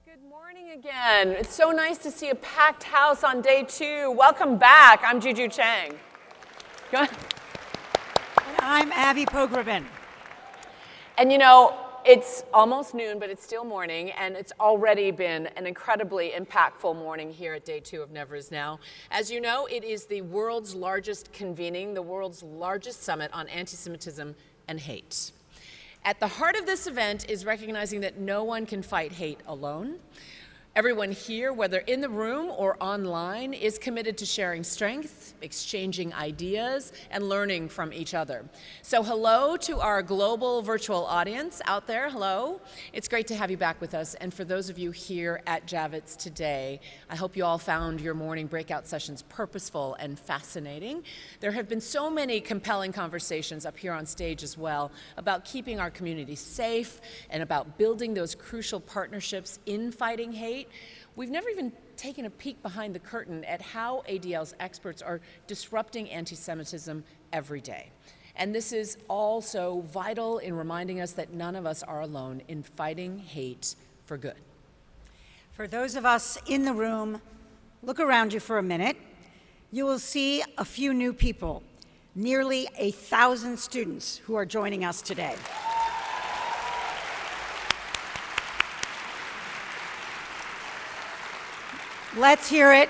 Good morning again. It's so nice to see a packed house on day 2. Welcome back. I'm Juju Chang. Go ahead. And I'm Abby Pogrebin. And you know, it's almost noon, but it's still morning, and it's already been an incredibly impactful morning here at day 2 of Never Is Now. As you know, it is the world's largest convening, the world's largest summit on anti-Semitism and hate. At the heart of this event is recognizing that no one can fight hate alone. Everyone here, whether in the room or online, is committed to sharing strength, exchanging ideas, and learning from each other. So hello to our global virtual audience out there, hello. It's great to have you back with us, and for those of you here at Javits today, I hope you all found your morning breakout sessions purposeful and fascinating. There have been so many compelling conversations up here on stage as well about keeping our community safe and about building those crucial partnerships in fighting hate. We've never even taken a peek behind the curtain at how ADL's experts are disrupting anti-Semitism every day. And this is also vital in reminding us that none of us are alone in fighting hate for good. For those of us in the room, look around you for a minute. You will see a few new people, nearly 1,000 students who are joining us today. Let's hear it,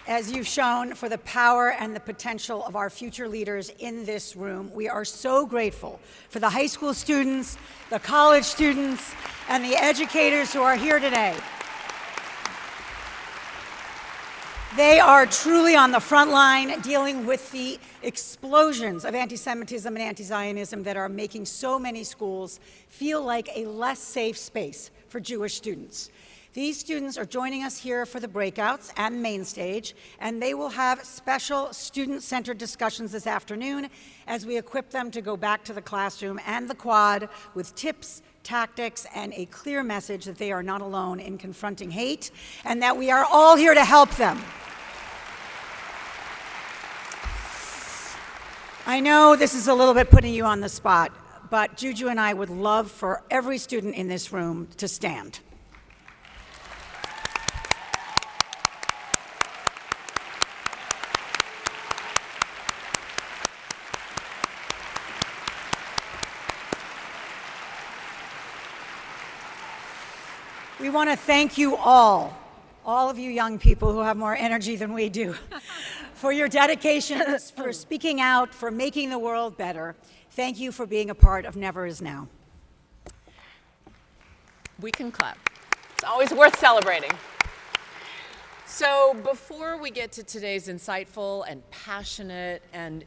as you've shown, for the power and the potential of our future leaders in this room. We are so grateful for the high school students, the college students, and the educators who are here today. They are truly on the front line dealing with the explosions of anti-Semitism and anti-Zionism that are making so many schools feel like a less safe space for Jewish students. These students are joining us here for the breakouts and Mainstage, and they will have special student-centered discussions this afternoon as we equip them to go back to the classroom and the quad with tips, tactics, and a clear message that they are not alone in confronting hate and that we are all here to help them. I know this is a little bit putting you on the spot, but Juju and I would love for every student in this room to stand. We want to thank you all of you young people who have more energy than we do, for your dedication, for speaking out, for making the world better. Thank you for being a part of Never Is Now. We can clap. It's always worth celebrating. So before we get to today's insightful and passionate and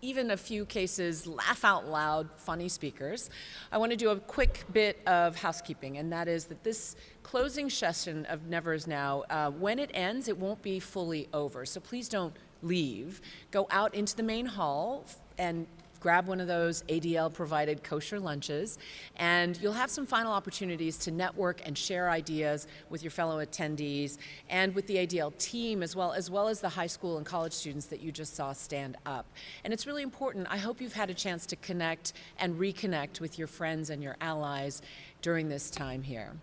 even a few cases laugh out loud funny speakers, I want to do a quick bit of housekeeping, and that is that this closing session of Never Is Now, when it ends, it won't be fully over. So please don't leave. Go out into the main hall and grab one of those ADL-provided kosher lunches, and you'll have some final opportunities to network and share ideas with your fellow attendees and with the ADL team, as well as the high school and college students that you just saw stand up. And it's really important. I hope you've had a chance to connect and reconnect with your friends and your allies during this time here.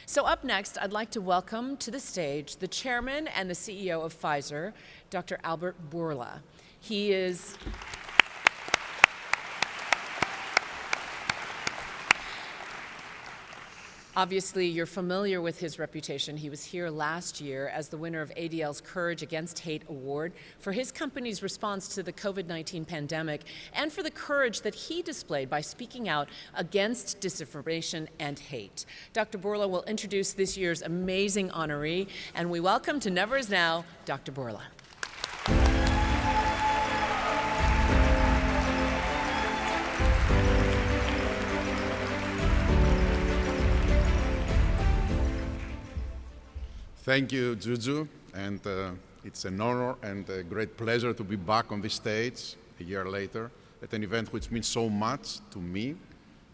So up next, I'd like to welcome to the stage the chairman and the CEO of Pfizer, Dr. Albert Bourla. He is obviously, you're familiar with his reputation. He was here last year as the winner of ADL's Courage Against Hate Award for his company's response to the COVID-19 pandemic and for the courage that he displayed by speaking out against disinformation and hate. Dr. Bourla will introduce this year's amazing honoree, and we welcome to Never Is Now, Dr. Bourla. Thank you, Juju, and it's an honor and a great pleasure to be back on this stage a year later at an event which means so much to me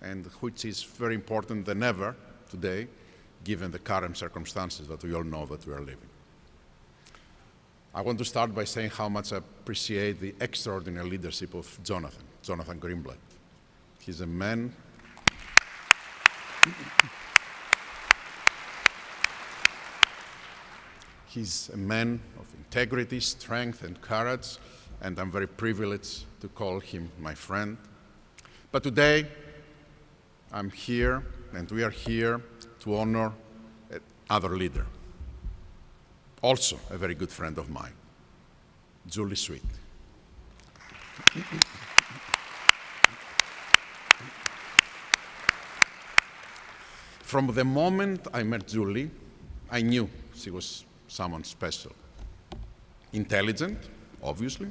and which is very important than ever today, given the current circumstances that we all know that we are living. I want to start by saying how much I appreciate the extraordinary leadership of Jonathan Greenblatt. He's a man He's a man of integrity, strength, and courage, and I'm very privileged to call him my friend. But today, I'm here, and we are here to honor another leader, also a very good friend of mine, Julie Sweet. From the moment I met Julie, I knew she was someone special. Intelligent, obviously,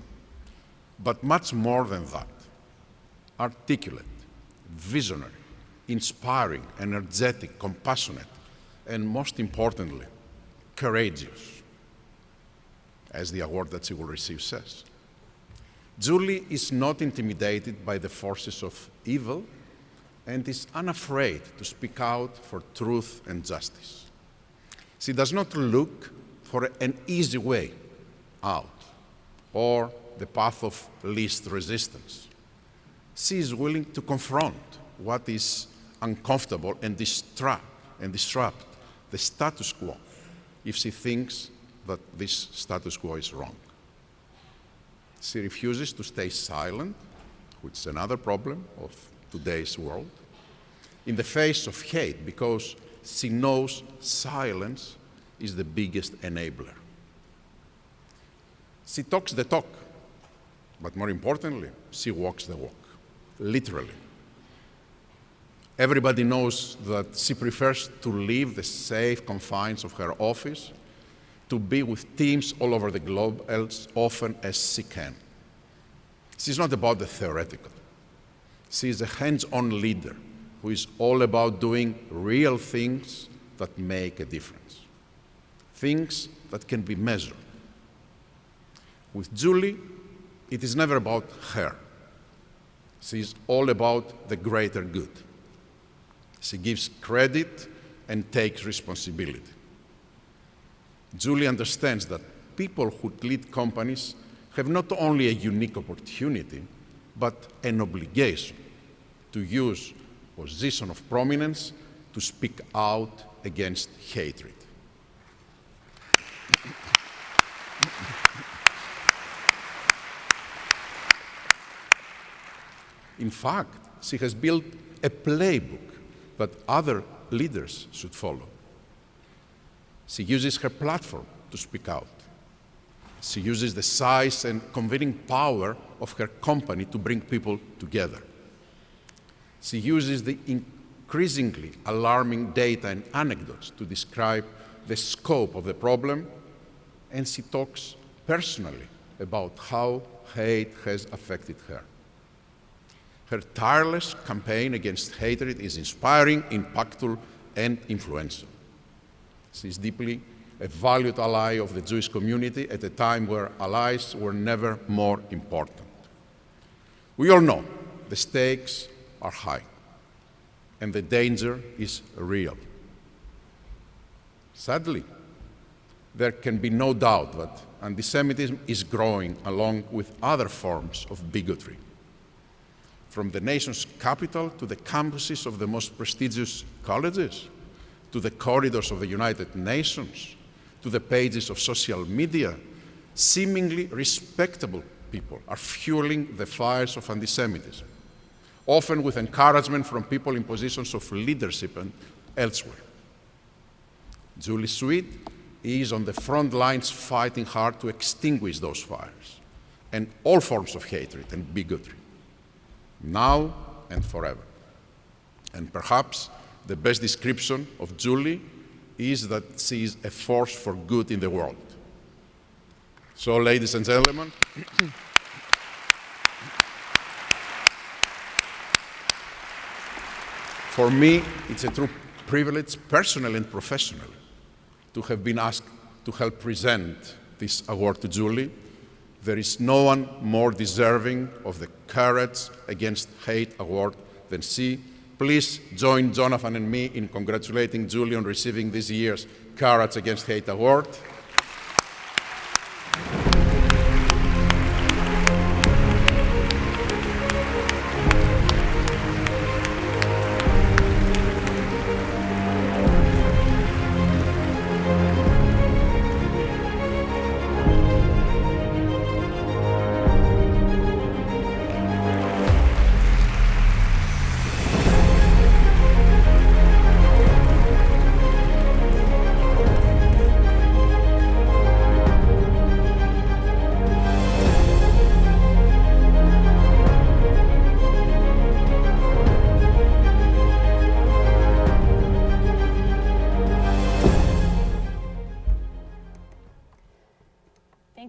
but much more than that. Articulate, visionary, inspiring, energetic, compassionate, and most importantly, courageous, as the award that she will receive says. Julie is not intimidated by the forces of evil and is unafraid to speak out for truth and justice. She does not look for an easy way out or the path of least resistance. She is willing to confront what is uncomfortable and disrupt the status quo if she thinks that this status quo is wrong. She refuses to stay silent, which is another problem of today's world, in the face of hate, because she knows silence is the biggest enabler. She talks the talk, but more importantly, she walks the walk, literally. Everybody knows that she prefers to leave the safe confines of her office to be with teams all over the globe as often as she can. She's not about the theoretical. She is a hands-on leader who is all about doing real things that make a difference, things that can be measured. With Julie, it is never about her. She is all about the greater good. She gives credit and takes responsibility. Julie understands that people who lead companies have not only a unique opportunity, but an obligation to use position of prominence to speak out against hatred. In fact, she has built a playbook that other leaders should follow. She uses her platform to speak out. She uses the size and convening power of her company to bring people together. She uses the increasingly alarming data and anecdotes to describe the scope of the problem, and she talks personally about how hate has affected her. Her tireless campaign against hatred is inspiring, impactful, and influential. She is deeply a valued ally of the Jewish community at a time where allies were never more important. We all know the stakes are high, and the danger is real. Sadly, there can be no doubt that anti-Semitism is growing along with other forms of bigotry. From the nation's capital to the campuses of the most prestigious colleges, to the corridors of the United Nations, to the pages of social media, seemingly respectable people are fueling the fires of anti-Semitism, often with encouragement from people in positions of leadership and elsewhere. Julie Sweet is on the front lines fighting hard to extinguish those fires and all forms of hatred and bigotry, now and forever. And perhaps the best description of Julie is that she is a force for good in the world. So, ladies and gentlemen, for me, it's a true privilege, personally and professionally, to have been asked to help present this award to Julie. There is no one more deserving of the Courage Against Hate Award than she. Please join Jonathan and me in congratulating Julie on receiving this year's Courage Against Hate Award.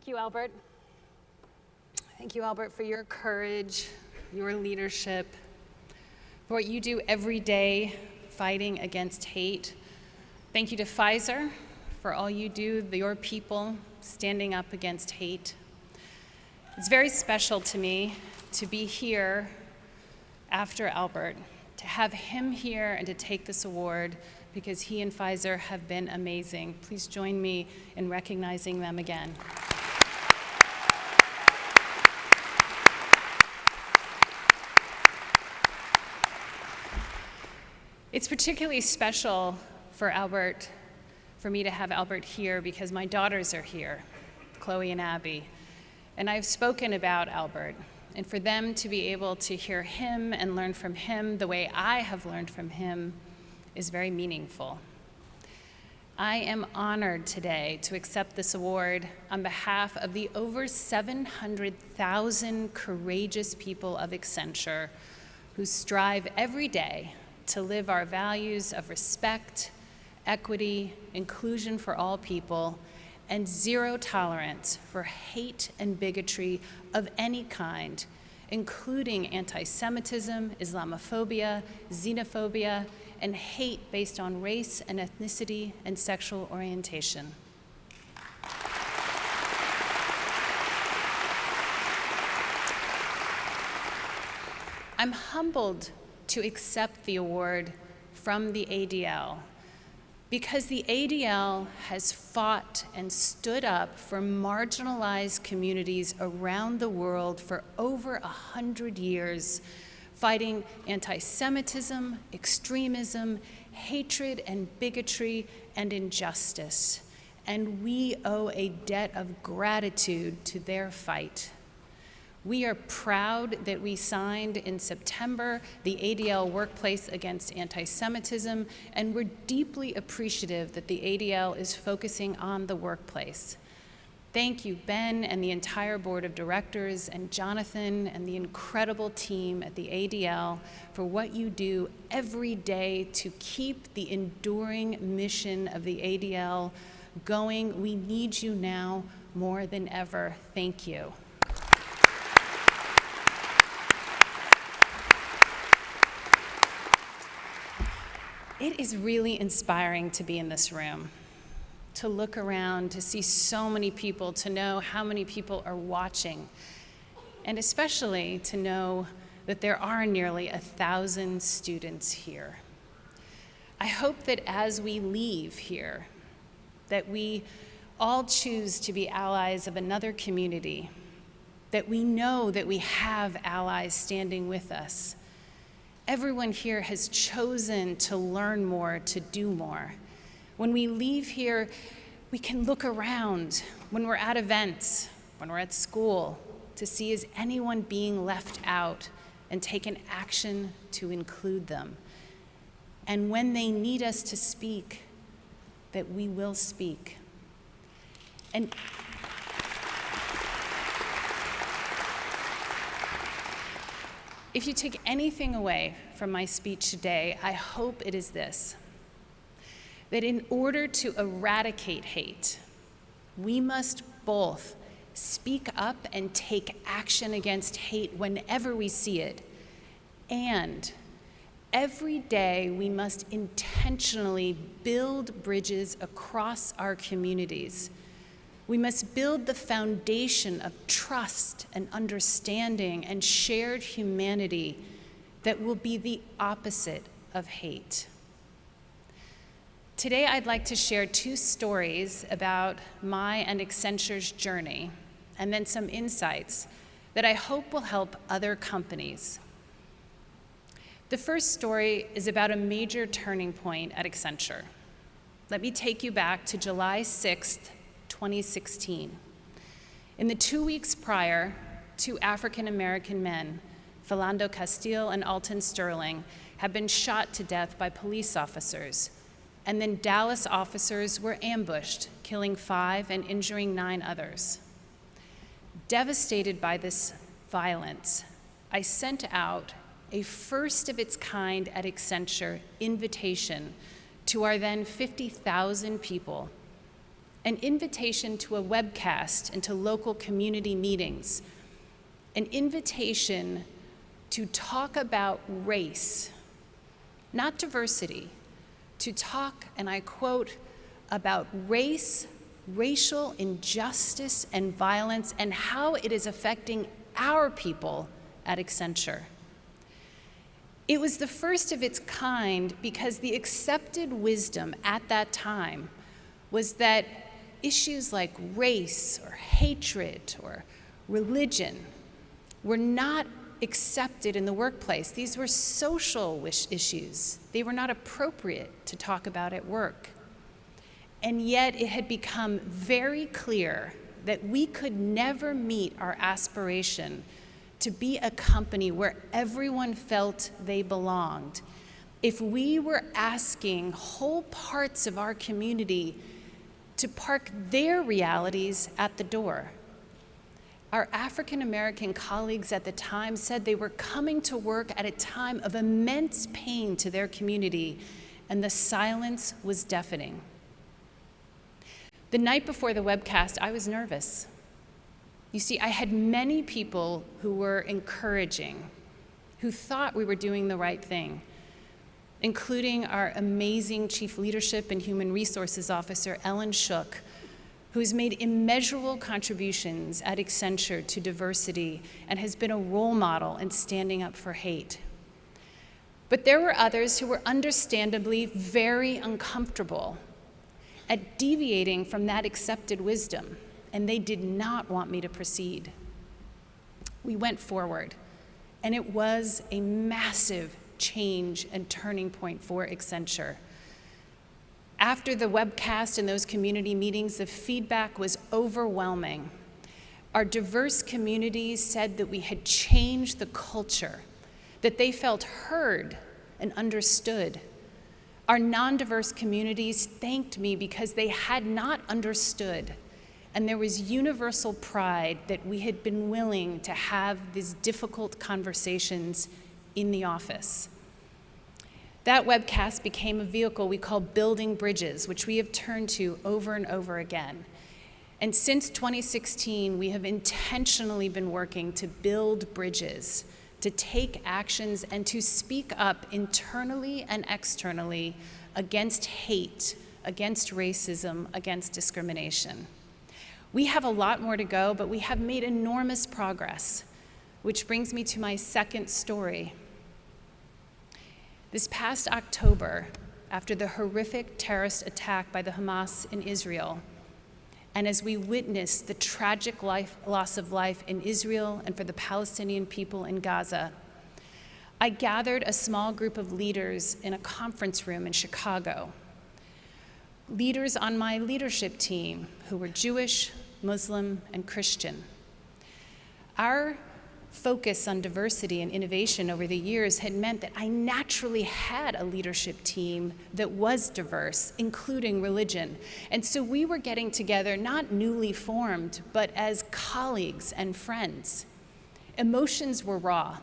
Thank you, Albert. Thank you, Albert, for your courage, your leadership, for what you do every day fighting against hate. Thank you to Pfizer for all you do, your people standing up against hate. It's very special to me to be here after Albert, to have him here and to take this award because he and Pfizer have been amazing. Please join me in recognizing them again. It's particularly special for Albert, for me to have Albert here because my daughters are here, Chloe and Abby, and I've spoken about Albert, and for them to be able to hear him and learn from him the way I have learned from him is very meaningful. I am honored today to accept this award on behalf of the over 700,000 courageous people of Accenture who strive every day to live our values of respect, equity, inclusion for all people, and zero tolerance for hate and bigotry of any kind, including anti-Semitism, Islamophobia, xenophobia, and hate based on race and ethnicity and sexual orientation. I'm humbled to accept the award from the ADL because the ADL has fought and stood up for marginalized communities around the world for over 100 years, fighting anti-Semitism, extremism, hatred and bigotry and injustice. And we owe a debt of gratitude to their fight. We are proud that we signed in September the ADL Workplace Against Anti-Semitism, and we're deeply appreciative that the ADL is focusing on the workplace. Thank you, Ben, and the entire board of directors, and Jonathan, and the incredible team at the ADL for what you do every day to keep the enduring mission of the ADL going. We need you now more than ever. Thank you. It is really inspiring to be in this room, to look around, to see so many people, to know how many people are watching, and especially to know that there are nearly 1,000 students here. I hope that as we leave here, that we all choose to be allies of another community, that we know that we have allies standing with us. Everyone here has chosen to learn more, to do more. When we leave here, we can look around when we're at events, when we're at school, to see is anyone being left out and take an action to include them. And when they need us to speak, that we will speak. And if you take anything away from my speech today, I hope it is this, that in order to eradicate hate, we must both speak up and take action against hate whenever we see it, and every day we must intentionally build bridges across our communities. We must build the foundation of trust and understanding and shared humanity that will be the opposite of hate. Today, I'd like to share 2 stories about my and Accenture's journey, and then some insights that I hope will help other companies. The first story is about a major turning point at Accenture. Let me take you back to July 6th, 2016. In the 2 weeks prior, 2 African-American men, Philando Castile and Alton Sterling, had been shot to death by police officers, and then Dallas officers were ambushed, killing 5 and injuring 9 others. Devastated by this violence, I sent out a first of its kind at Accenture invitation to our then 50,000 people an invitation to a webcast and to local community meetings, an invitation to talk about race, not diversity, to talk, and I quote, about race, racial injustice and violence, and how it is affecting our people at Accenture. It was the first of its kind because the accepted wisdom at that time was that issues like race or hatred or religion were not accepted in the workplace. These were social issues. They were not appropriate to talk about at work. And yet it had become very clear that we could never meet our aspiration to be a company where everyone felt they belonged if we were asking whole parts of our community to park their realities at the door. Our African American colleagues at the time said they were coming to work at a time of immense pain to their community, and the silence was deafening. The night before the webcast, I was nervous. You see, I had many people who were encouraging, who thought we were doing the right thing, including our amazing Chief Leadership and Human Resources Officer, Ellen Shook, who's made immeasurable contributions at Accenture to diversity and has been a role model in standing up for hate. But there were others who were understandably very uncomfortable at deviating from that accepted wisdom, and they did not want me to proceed. We went forward, and it was a massive change and turning point for Accenture. After the webcast and those community meetings, the feedback was overwhelming. Our diverse communities said that we had changed the culture, that they felt heard and understood. Our non-diverse communities thanked me because they had not understood, and there was universal pride that we had been willing to have these difficult conversations in the office. That webcast became a vehicle we call Building Bridges, which we have turned to over and over again. And since 2016, we have intentionally been working to build bridges, to take actions, and to speak up internally and externally against hate, against racism, against discrimination. We have a lot more to go, but we have made enormous progress, which brings me to my second story. This past October, after the horrific terrorist attack by the Hamas in Israel, and as we witnessed the tragic loss of life in Israel and for the Palestinian people in Gaza, I gathered a small group of leaders in a conference room in Chicago. Leaders on my leadership team who were Jewish, Muslim, and Christian. Our focus on diversity and innovation over the years had meant that I naturally had a leadership team that was diverse, including religion. And so we were getting together, not newly formed, but as colleagues and friends. Emotions were raw.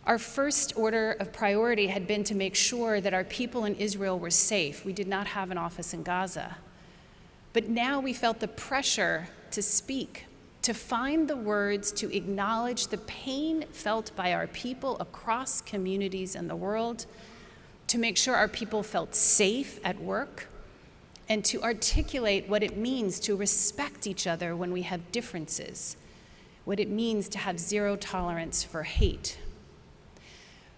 Our first order of priority had been to make sure that our people in Israel were safe. We did not have an office in Gaza. But now we felt the pressure to speak, to find the words to acknowledge the pain felt by our people across communities in the world, to make sure our people felt safe at work, and to articulate what it means to respect each other when we have differences, what it means to have zero tolerance for hate.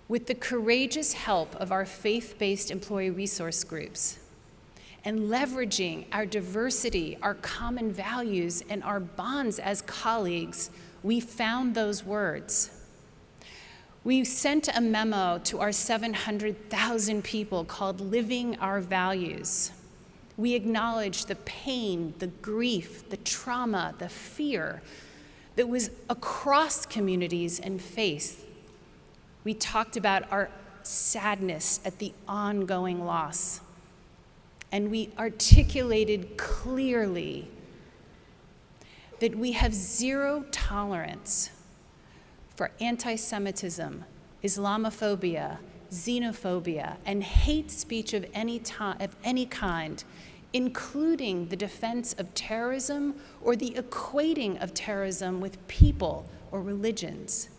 With the courageous help of our faith-based employee resource groups, and leveraging our diversity, our common values, and our bonds as colleagues, we found those words. We sent a memo to our 700,000 people called Living Our Values. We acknowledged the pain, the grief, the trauma, the fear that was across communities and faith. We talked about our sadness at the ongoing loss. And we articulated clearly that we have zero tolerance for anti-Semitism, Islamophobia, xenophobia, and hate speech of any kind including the defense of terrorism or the equating of terrorism with people or religions.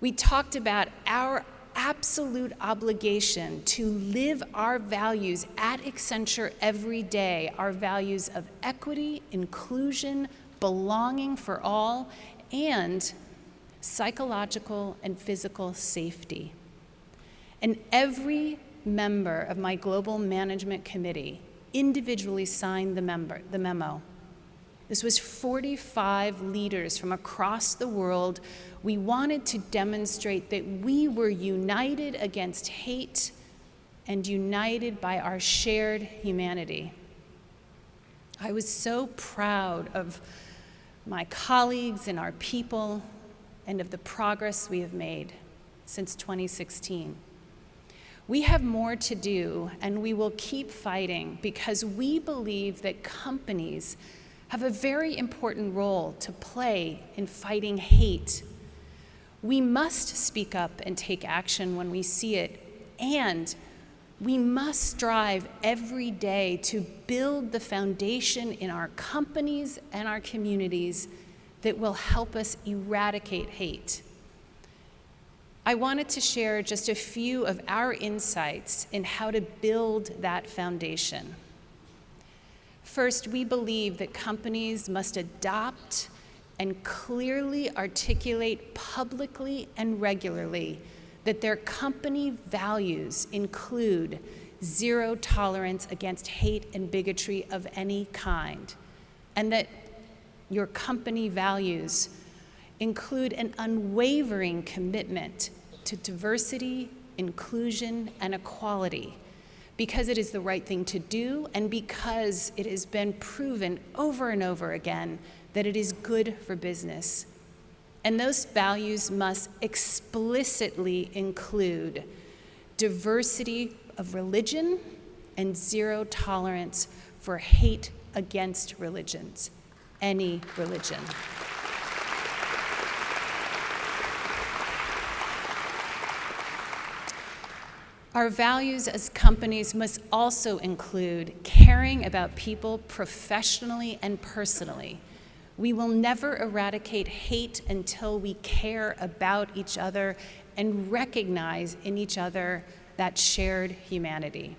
We talked about our absolute obligation to live our values at Accenture every day, our values of equity, inclusion, belonging for all, and psychological and physical safety. And every member of my global management committee individually signed the memo. This was 45 leaders from across the world. We wanted to demonstrate that we were united against hate and united by our shared humanity. I was so proud of my colleagues and our people and of the progress we have made since 2016. We have more to do, and we will keep fighting because we believe that companies have a very important role to play in fighting hate. We must speak up and take action when we see it, and we must strive every day to build the foundation in our companies and our communities that will help us eradicate hate. I wanted to share just a few of our insights in how to build that foundation. First, we believe that companies must adopt and clearly articulate publicly and regularly that their company values include zero tolerance against hate and bigotry of any kind, and that your company values include an unwavering commitment to diversity, inclusion, and equality, because it is the right thing to do and because it has been proven over and over again that it is good for business. And those values must explicitly include diversity of religion and zero tolerance for hate against religions, any religion. Our values as companies must also include caring about people professionally and personally. We will never eradicate hate until we care about each other and recognize in each other that shared humanity.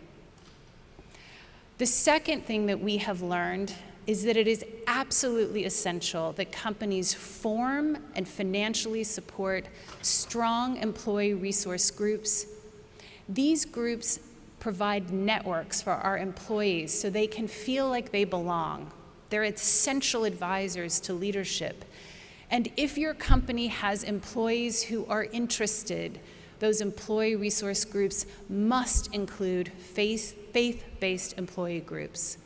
The second thing that we have learned is that it is absolutely essential that companies form and financially support strong employee resource groups. These groups provide networks for our employees so they can feel like they belong. They're essential advisors to leadership. And if your company has employees who are interested, those employee resource groups must include faith-based employee groups.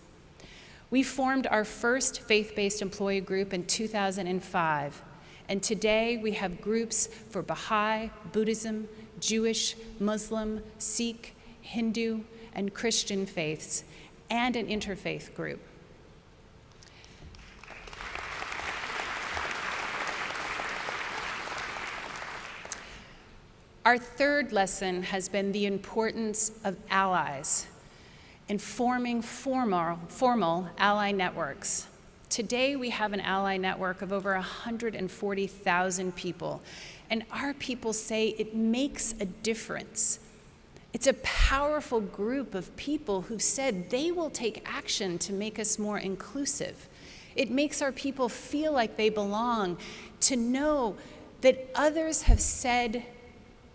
We formed our first faith-based employee group in 2005, and today we have groups for Baha'i, Buddhism, Jewish, Muslim, Sikh, Hindu, and Christian faiths, and an interfaith group. Our third lesson has been the importance of allies and forming formal ally networks. Today, we have an ally network of over 140,000 people, and our people say it makes a difference. It's a powerful group of people who've said they will take action to make us more inclusive. It makes our people feel like they belong, to know that others have said,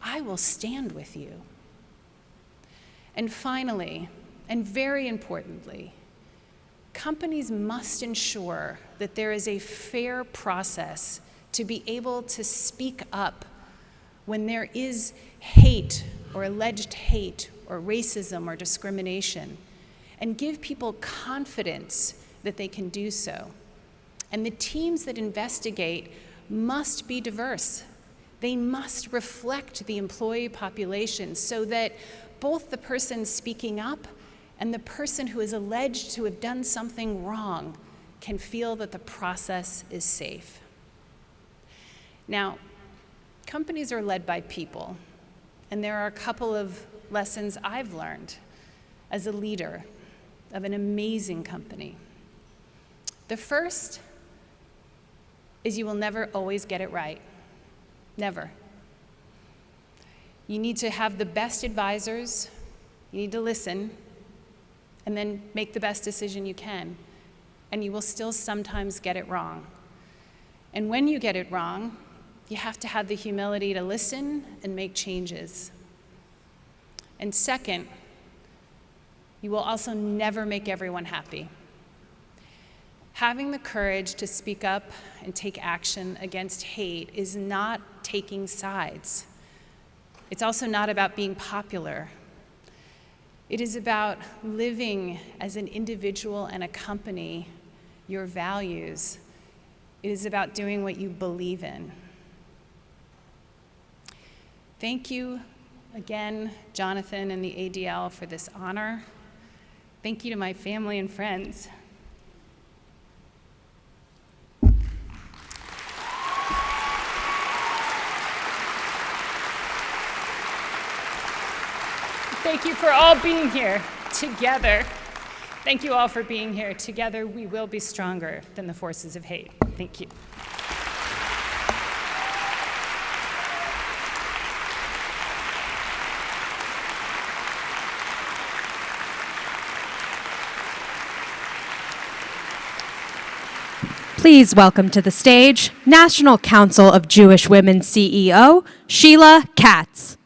I will stand with you. And finally, and very importantly, companies must ensure that there is a fair process to be able to speak up when there is hate or alleged hate or racism or discrimination, and give people confidence that they can do so. And the teams that investigate must be diverse. They must reflect the employee population so that both the person speaking up and the person who is alleged to have done something wrong can feel that the process is safe. Now, companies are led by people, and there are a couple of lessons I've learned as a leader. of an amazing company. The first is you will never always get it right. Never. You need to have the best advisors, you need to listen, and then make the best decision you can. And you will still sometimes get it wrong. And when you get it wrong, you have to have the humility to listen and make changes. And second, you will also never make everyone happy. Having the courage to speak up and take action against hate is not taking sides. It's also not about being popular. It is about living as an individual and a company your values. It is about doing what you believe in. Thank you again, Jonathan and the ADL, for this honor. Thank you to my family and friends. Thank you for all being here together. Thank you all for being here. Together, we will be stronger than the forces of hate. Thank you. Please welcome to the stage National Council of Jewish Women CEO, Sheila Katz.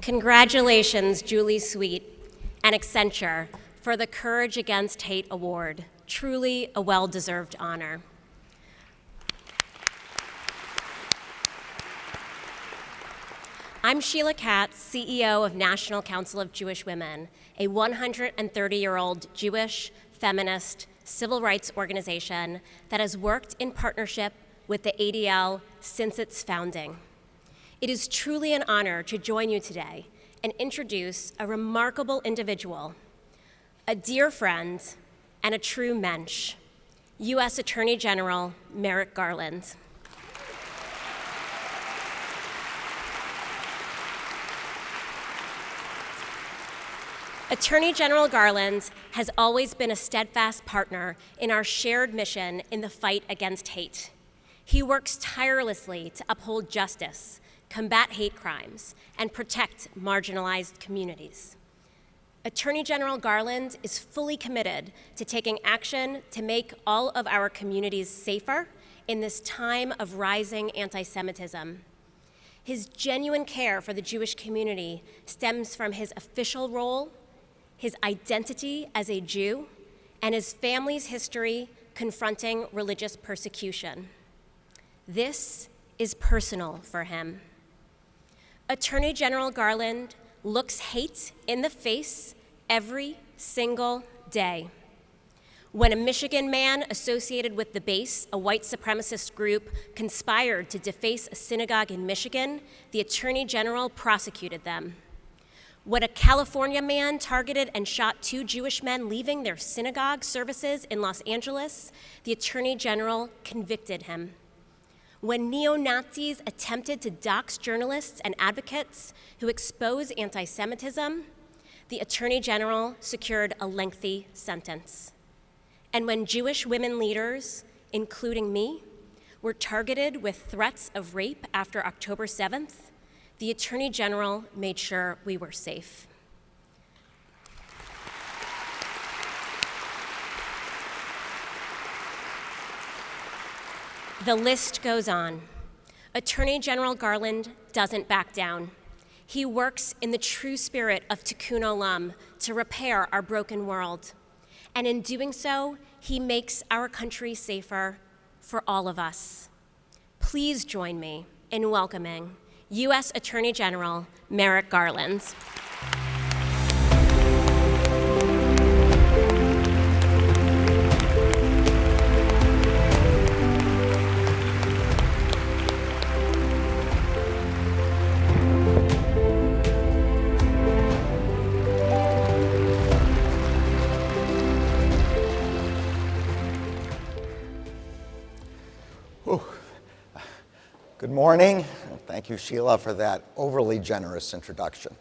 Congratulations, Julie Sweet and Accenture, for the Courage Against Hate Award. Truly a well-deserved honor. I'm Sheila Katz, CEO of National Council of Jewish Women, a 130-year-old Jewish, feminist, civil rights organization that has worked in partnership with the ADL since its founding. It is truly an honor to join you today and introduce a remarkable individual, a dear friend, and a true mensch, U.S. Attorney General Merrick Garland. Attorney General Garland has always been a steadfast partner in our shared mission in the fight against hate. He works tirelessly to uphold justice, combat hate crimes, and protect marginalized communities. Attorney General Garland is fully committed to taking action to make all of our communities safer in this time of rising anti-Semitism. His genuine care for the Jewish community stems from his official role, his identity as a Jew, and his family's history confronting religious persecution. This is personal for him. Attorney General Garland looks hate in the face every single day. When a Michigan man associated with the base, a white supremacist group, conspired to deface a synagogue in Michigan, the Attorney General prosecuted them. When a California man targeted and shot 2 Jewish men leaving their synagogue services in Los Angeles, the Attorney General convicted him. When neo-Nazis attempted to dox journalists and advocates who expose anti-Semitism, the Attorney General secured a lengthy sentence. And when Jewish women leaders, including me, were targeted with threats of rape after October 7th, the Attorney General made sure we were safe. The list goes on. Attorney General Garland doesn't back down. He works in the true spirit of Tikkun Olam to repair our broken world. And in doing so, he makes our country safer for all of us. Please join me in welcoming U.S. Attorney General Merrick Garland. Good morning. Thank you, Sheila, for that overly generous introduction.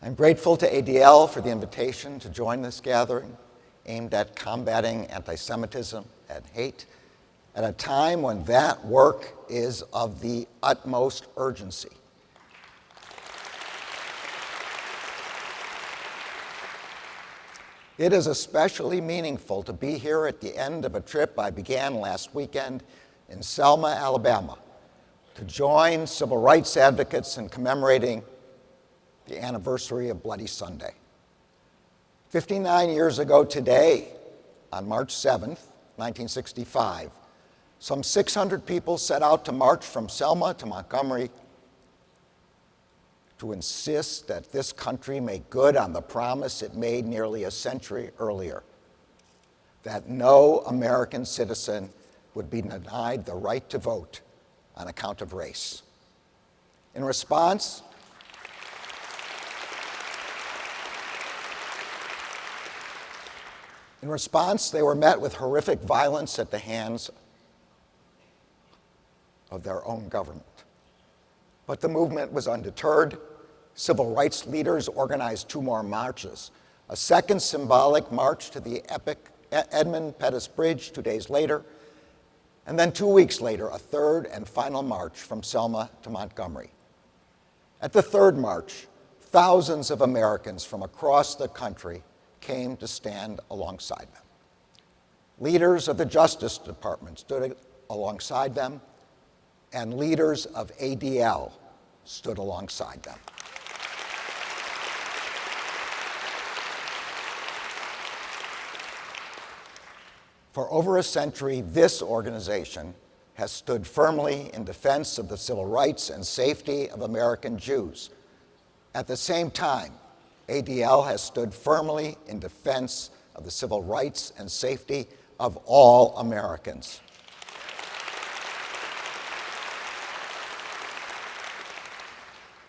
I'm grateful to ADL for the invitation to join this gathering aimed at combating anti-Semitism and hate at a time when that work is of the utmost urgency. It is especially meaningful to be here at the end of a trip I began last weekend in Selma, Alabama, to join civil rights advocates in commemorating the anniversary of Bloody Sunday. 59 years ago today, on March 7th, 1965, some 600 people set out to march from Selma to Montgomery to insist that this country make good on the promise it made nearly a century earlier, that no American citizen would be denied the right to vote on account of race. In response, they were met with horrific violence at the hands of their own government. But the movement was undeterred. Civil rights leaders organized 2 more marches, a second symbolic march to the epic Edmund Pettus Bridge 2 days later, and then 2 weeks later, a third and final march from Selma to Montgomery. At the third march, thousands of Americans from across the country came to stand alongside them. Leaders of the Justice Department stood alongside them, and leaders of ADL stood alongside them. For over a century, this organization has stood firmly in defense of the civil rights and safety of American Jews. At the same time, ADL has stood firmly in defense of the civil rights and safety of all Americans.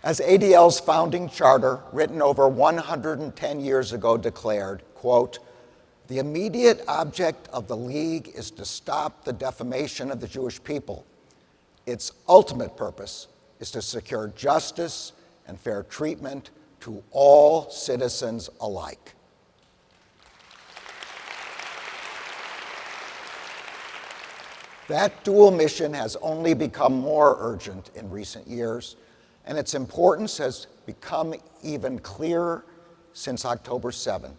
As ADL's founding charter, written over 110 years ago, declared, quote, "The immediate object of the League is to stop the defamation of the Jewish people. Its ultimate purpose is to secure justice and fair treatment to all citizens alike." That dual mission has only become more urgent in recent years, and its importance has become even clearer since October 7th,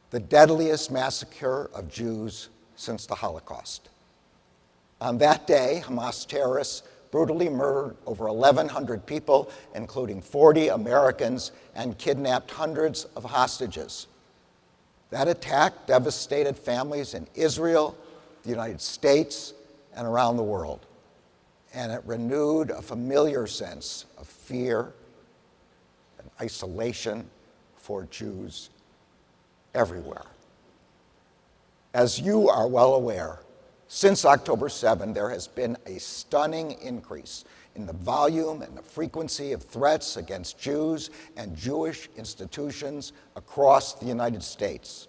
the deadliest massacre of Jews since the Holocaust. On that day, Hamas terrorists brutally murdered over 1,100 people, including 40 Americans, and kidnapped hundreds of hostages. That attack devastated families in Israel, the United States, and around the world. And it renewed a familiar sense of fear and isolation for Jews everywhere. As you are well aware, since October 7, there has been a stunning increase in the volume and the frequency of threats against Jews and Jewish institutions across the United States.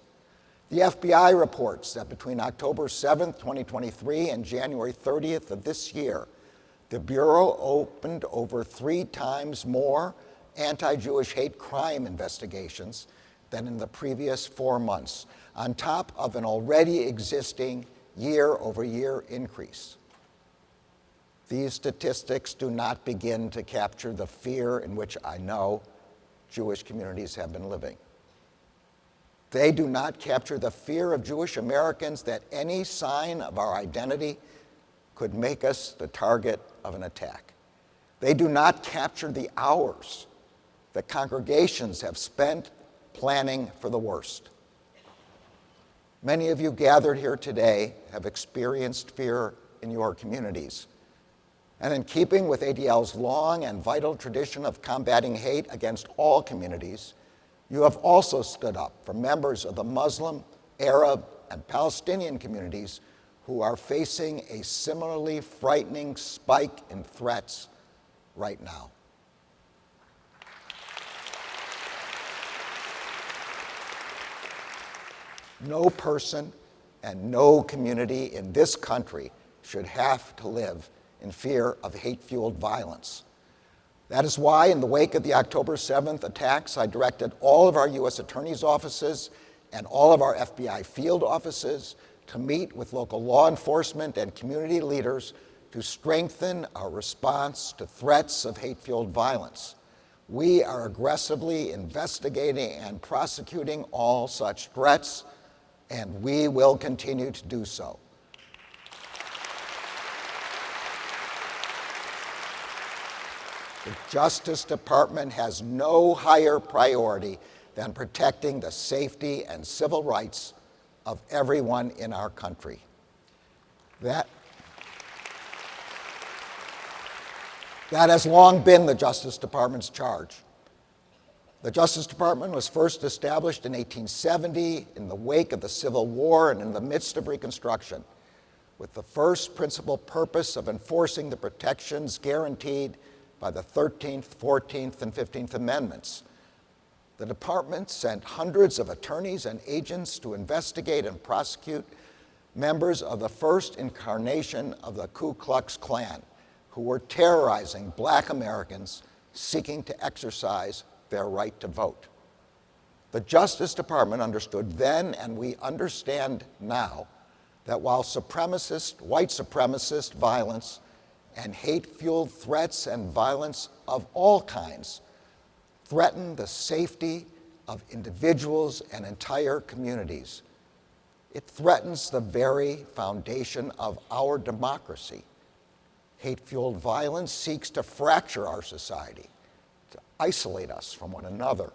The FBI reports that between October 7, 2023 and January 30th of this year, the Bureau opened over 3 times more anti-Jewish hate crime investigations than in the previous 4 months, on top of an already existing year-over-year increase. These statistics do not begin to capture the fear in which I know Jewish communities have been living. They do not capture the fear of Jewish Americans that any sign of our identity could make us the target of an attack. They do not capture the hours that congregations have spent planning for the worst. Many of you gathered here today have experienced fear in your communities. And in keeping with ADL's long and vital tradition of combating hate against all communities, you have also stood up for members of the Muslim, Arab, and Palestinian communities who are facing a similarly frightening spike in threats right now. No person and no community in this country should have to live in fear of hate-fueled violence. That is why, in the wake of the October 7th attacks, I directed all of our U.S. attorneys' offices and all of our FBI field offices to meet with local law enforcement and community leaders to strengthen our response to threats of hate-fueled violence. We are aggressively investigating and prosecuting all such threats, and we will continue to do so. The Justice Department has no higher priority than protecting the safety and civil rights of everyone in our country. That has long been the Justice Department's charge. The Justice Department was first established in 1870 in the wake of the Civil War and in the midst of Reconstruction, with the first principal purpose of enforcing the protections guaranteed by the 13th, 14th, and 15th Amendments. The department sent hundreds of attorneys and agents to investigate and prosecute members of the first incarnation of the Ku Klux Klan, who were terrorizing Black Americans seeking to exercise their right to vote. The Justice Department understood then, and we understand now, that while white supremacist violence and hate-fueled threats and violence of all kinds threaten the safety of individuals and entire communities, it threatens the very foundation of our democracy. Hate-fueled violence seeks to fracture our society, to isolate us from one another,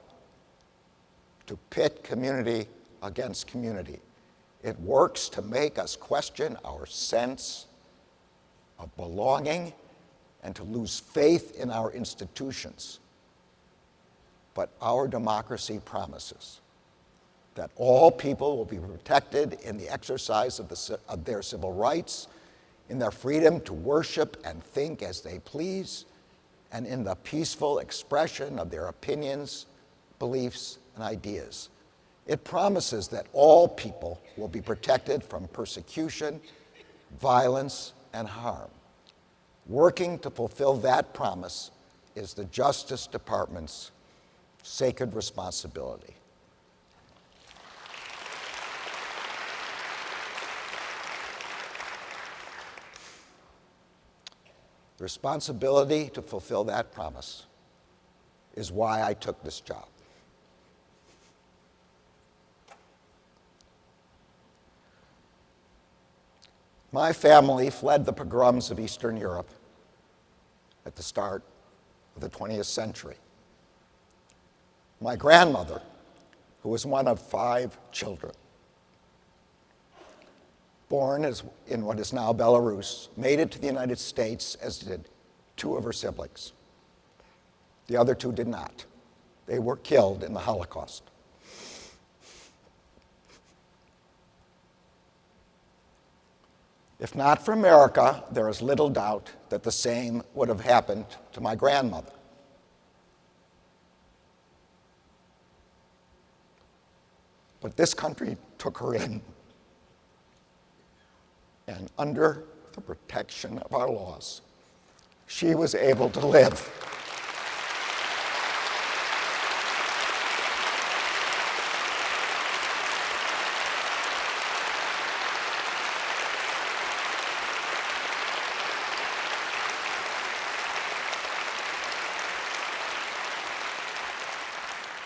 to pit community against community. It works to make us question our sense of belonging and to lose faith in our institutions. But our democracy promises that all people will be protected in the exercise of their civil rights, in their freedom to worship and think as they please, and in the peaceful expression of their opinions, beliefs, and ideas. It promises that all people will be protected from persecution, violence, and harm. Working to fulfill that promise is the Justice Department's sacred responsibility. The responsibility to fulfill that promise is why I took this job. My family fled the pogroms of Eastern Europe at the start of the 20th century. My grandmother, who was one of 5 children, born in what is now Belarus, made it to the United States, as did 2 of her siblings. The other 2 did not. They were killed in the Holocaust. If not for America, there is little doubt that the same would have happened to my grandmother. But this country took her in, and under the protection of our laws, she was able to live.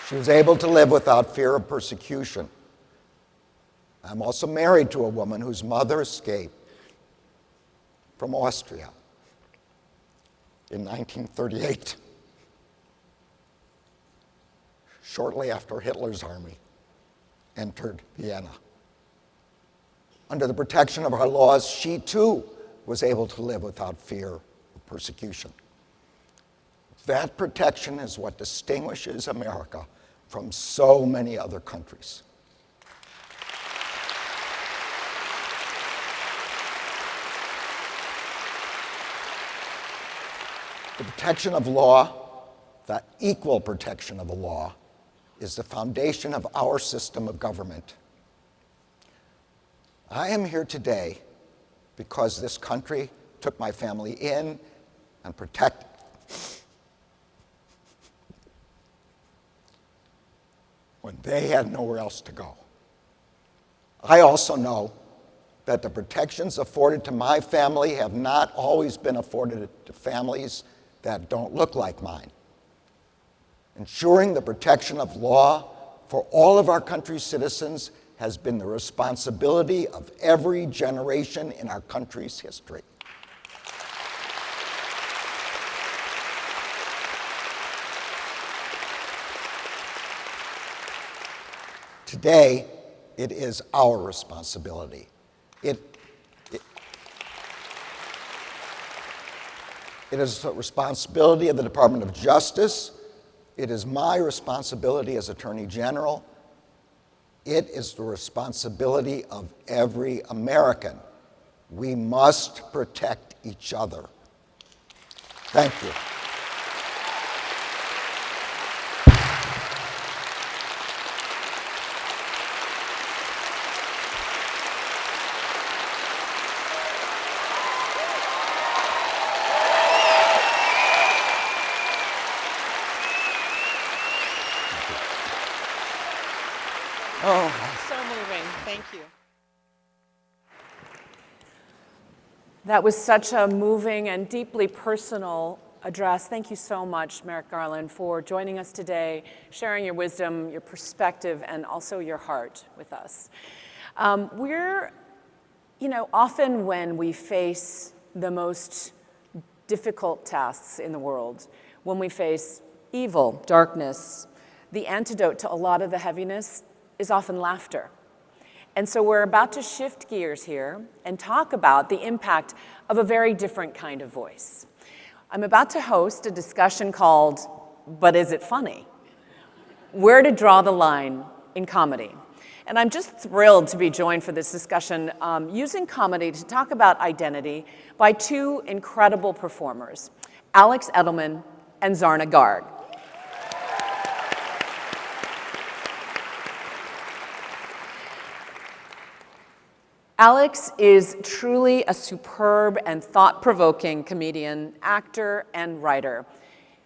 She was able to live without fear of persecution. I'm also married to a woman whose mother escaped from Austria in 1938, shortly after Hitler's army entered Vienna. Under the protection of our laws, she too was able to live without fear of persecution. That protection is what distinguishes America from so many other countries. The protection of law, that equal protection of the law, is the foundation of our system of government. I am here today because this country took my family in and protected when they had nowhere else to go. I also know that the protections afforded to my family have not always been afforded to families that don't look like mine. Ensuring the protection of law for all of our country's citizens has been the responsibility of every generation in our country's history. Today, it is our responsibility. It is the responsibility of the Department of Justice. It is my responsibility as Attorney General. It is the responsibility of every American. We must protect each other. Thank you. So moving. Thank you. That was such a moving and deeply personal address. Thank you so much, Merrick Garland, for joining us today, sharing your wisdom, your perspective, and also your heart with us. Often when we face the most difficult tasks in the world, when we face evil, darkness, the antidote to a lot of the heaviness is often laughter. And so we're about to shift gears here and talk about the impact of a very different kind of voice. I'm about to host a discussion called, But Is It Funny? Where to Draw the Line in Comedy. And I'm just thrilled to be joined for this discussion using comedy to talk about identity by two incredible performers, Alex Edelman and Zarna Garg. Alex is truly a superb and thought-provoking comedian, actor, and writer.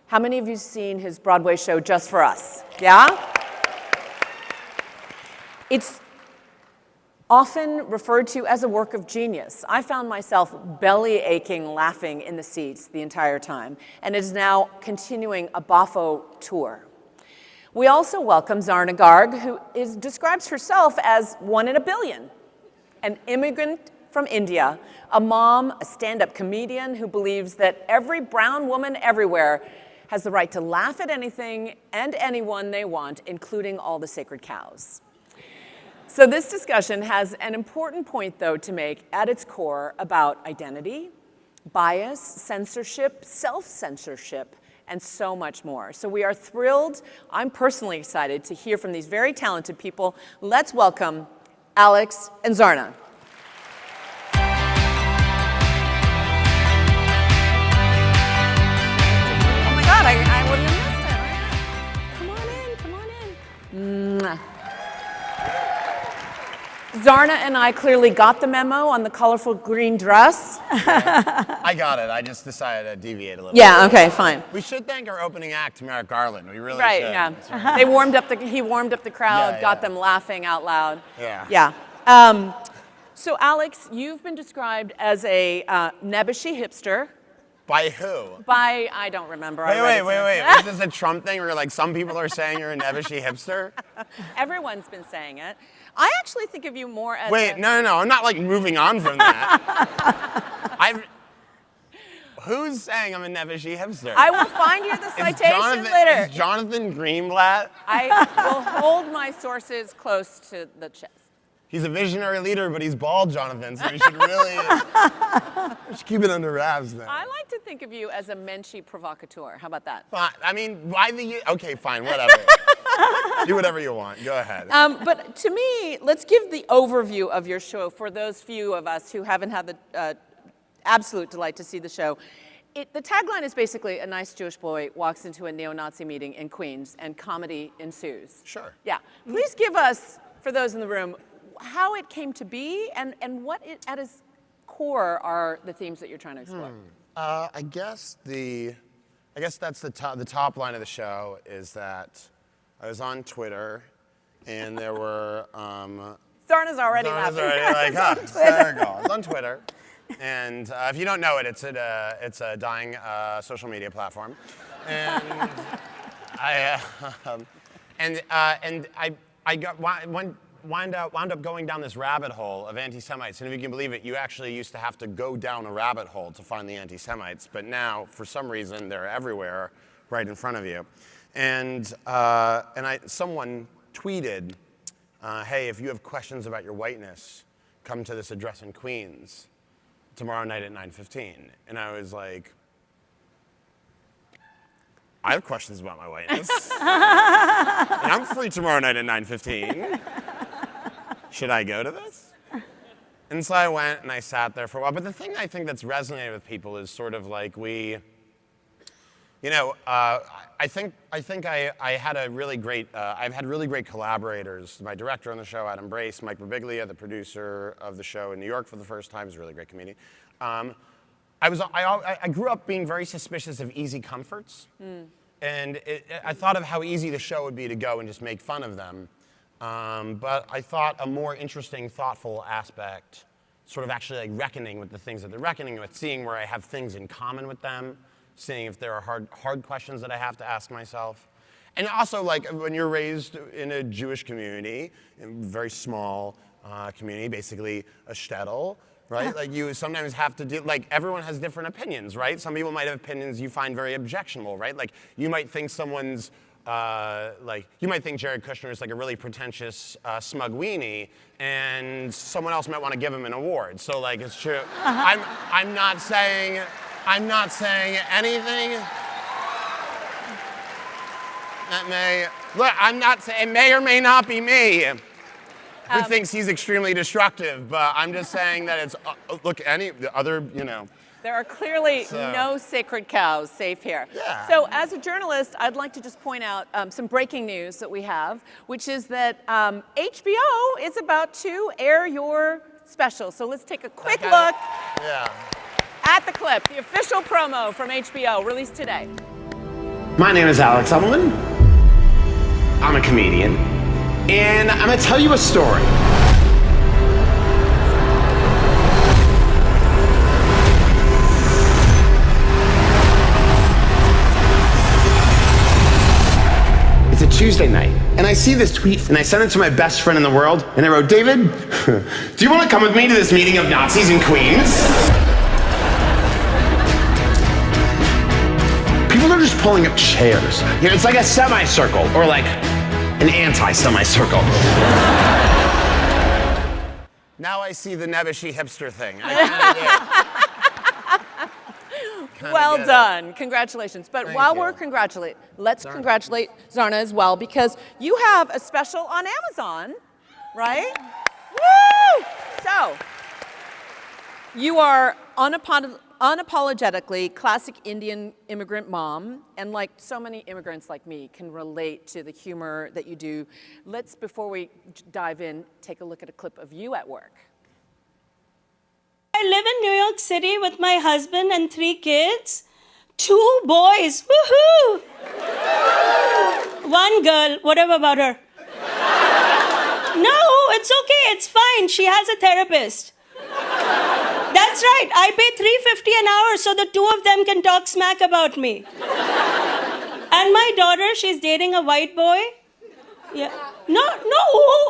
How many of you have seen his Broadway show, Just for Us? Yeah? It's often referred to as a work of genius. I found myself belly aching laughing in the seats the entire time, and is now continuing a Boffo tour. We also welcome Zarna Garg, who describes herself as one in a billion. An immigrant from India, a mom, a stand-up comedian who believes that every brown woman everywhere has the right to laugh at anything and anyone they want, including all the sacred cows. So this discussion has an important point, though, to make at its core about identity, bias, censorship, self-censorship, and so much more. So we are thrilled, I'm personally excited to hear from these very talented people. Let's welcome Alex and Zarna. Oh my God, I wouldn't have missed it. Come on in, come on in. Zarna and I clearly got the memo on the colorful green dress. I got it. I just decided to deviate a little bit. Yeah, okay, fine. We should thank our opening act, Merrick Garland. We really Right, should. yeah. He warmed up the crowd, Yeah, got yeah. them laughing out loud. Yeah. Yeah. So Alex, you've been described as a nebbishy hipster. By who? By, I don't remember. Wait. Is this a Trump thing where like some people are saying you're a nebbishy hipster? Everyone's been saying it. I actually think of you more as Wait, no. I'm not like moving on from that. Who's saying I'm a nebbishy hipster? I will find you the citation later. Is Jonathan Greenblatt? I will hold my sources close to the chest. He's a visionary leader, but he's bald, Jonathan, so we should really keep it under wraps then. I like to think of you as a menschy provocateur. How about that? Fine. I mean, why okay, fine, whatever. Do whatever you want. Go ahead. But to me, let's give the overview of your show for those few of us who haven't had the absolute delight to see the show. The tagline is basically a nice Jewish boy walks into a neo-Nazi meeting in Queens and comedy ensues. Sure. Yeah. Please give us, for those in the room, how it came to be and what it, at its core are the themes that you're trying to explore? I guess that's the top line of the show is that I was on Twitter, and there were. Zarna's already laughing. Like, there you go. I was on Twitter, and if you don't know it, it's a dying social media platform, and I wound up going down this rabbit hole of anti-Semites, and if you can believe it, you actually used to have to go down a rabbit hole to find the anti-Semites, but now, for some reason, they're everywhere, right in front of you, and someone tweeted, hey, if you have questions about your whiteness, come to this address in Queens tomorrow night at 9:15. And I was like, I have questions about my whiteness. And I'm free tomorrow night at 9:15. Should I go to this? And so I went and I sat there for a while. But the thing I think that's resonated with people is sort of like I think I had a really great, I've had really great collaborators. My director on the show, Adam Brace, Mike Birbiglia, the producer of the show in New York for the first time, is a really great comedian. I grew up being very suspicious of easy comforts. And I thought of how easy the show would be to go and just make fun of them. But I thought a more interesting, thoughtful aspect, sort of actually like reckoning with the things that they're reckoning with, seeing where I have things in common with them, seeing if there are hard questions that I have to ask myself. And also, like, when you're raised in a Jewish community, a very small community, basically a shtetl, right? Like, you sometimes have to do, like, everyone has different opinions, right? Some people might have opinions you find very objectionable, right? Like, you might think someone's, you might think Jared Kushner is like a really pretentious, smug weenie, and someone else might want to give him an award. So, like, it's true. I'm not saying anything that it may or may not be me who thinks he's extremely destructive, but I'm just saying that it's, There are clearly no sacred cows safe here. Yeah. So as a journalist, I'd like to just point out some breaking news that we have, which is that HBO is about to air your special. So let's take a quick look at the clip, the official promo from HBO, released today. My name is Alex Edelman. I'm a comedian, and I'm gonna tell you a story. It's a Tuesday night, and I see this tweet, and I send it to my best friend in the world, and I wrote, David, do you want to come with me to this meeting of Nazis in Queens? People are just pulling up chairs. You know, it's like a semicircle, or like an anti-semicircle. Now I see the nebbishy hipster thing. Well done. Congratulations. But while we're congratulating, let's congratulate Zarna as well, because you have a special on Amazon, right? Woo! So, you are unapologetically classic Indian immigrant mom, and like so many immigrants like me can relate to the humor that you do. Let's, before we dive in, take a look at a clip of you at work. I live in New York City with my husband and 3 kids. 2 boys, woohoo! 1 girl, whatever about her. No, it's okay, it's fine. She has a therapist. That's right, I pay $3.50 an hour so the 2 of them can talk smack about me. And my daughter, she's dating a white boy. Yeah. No,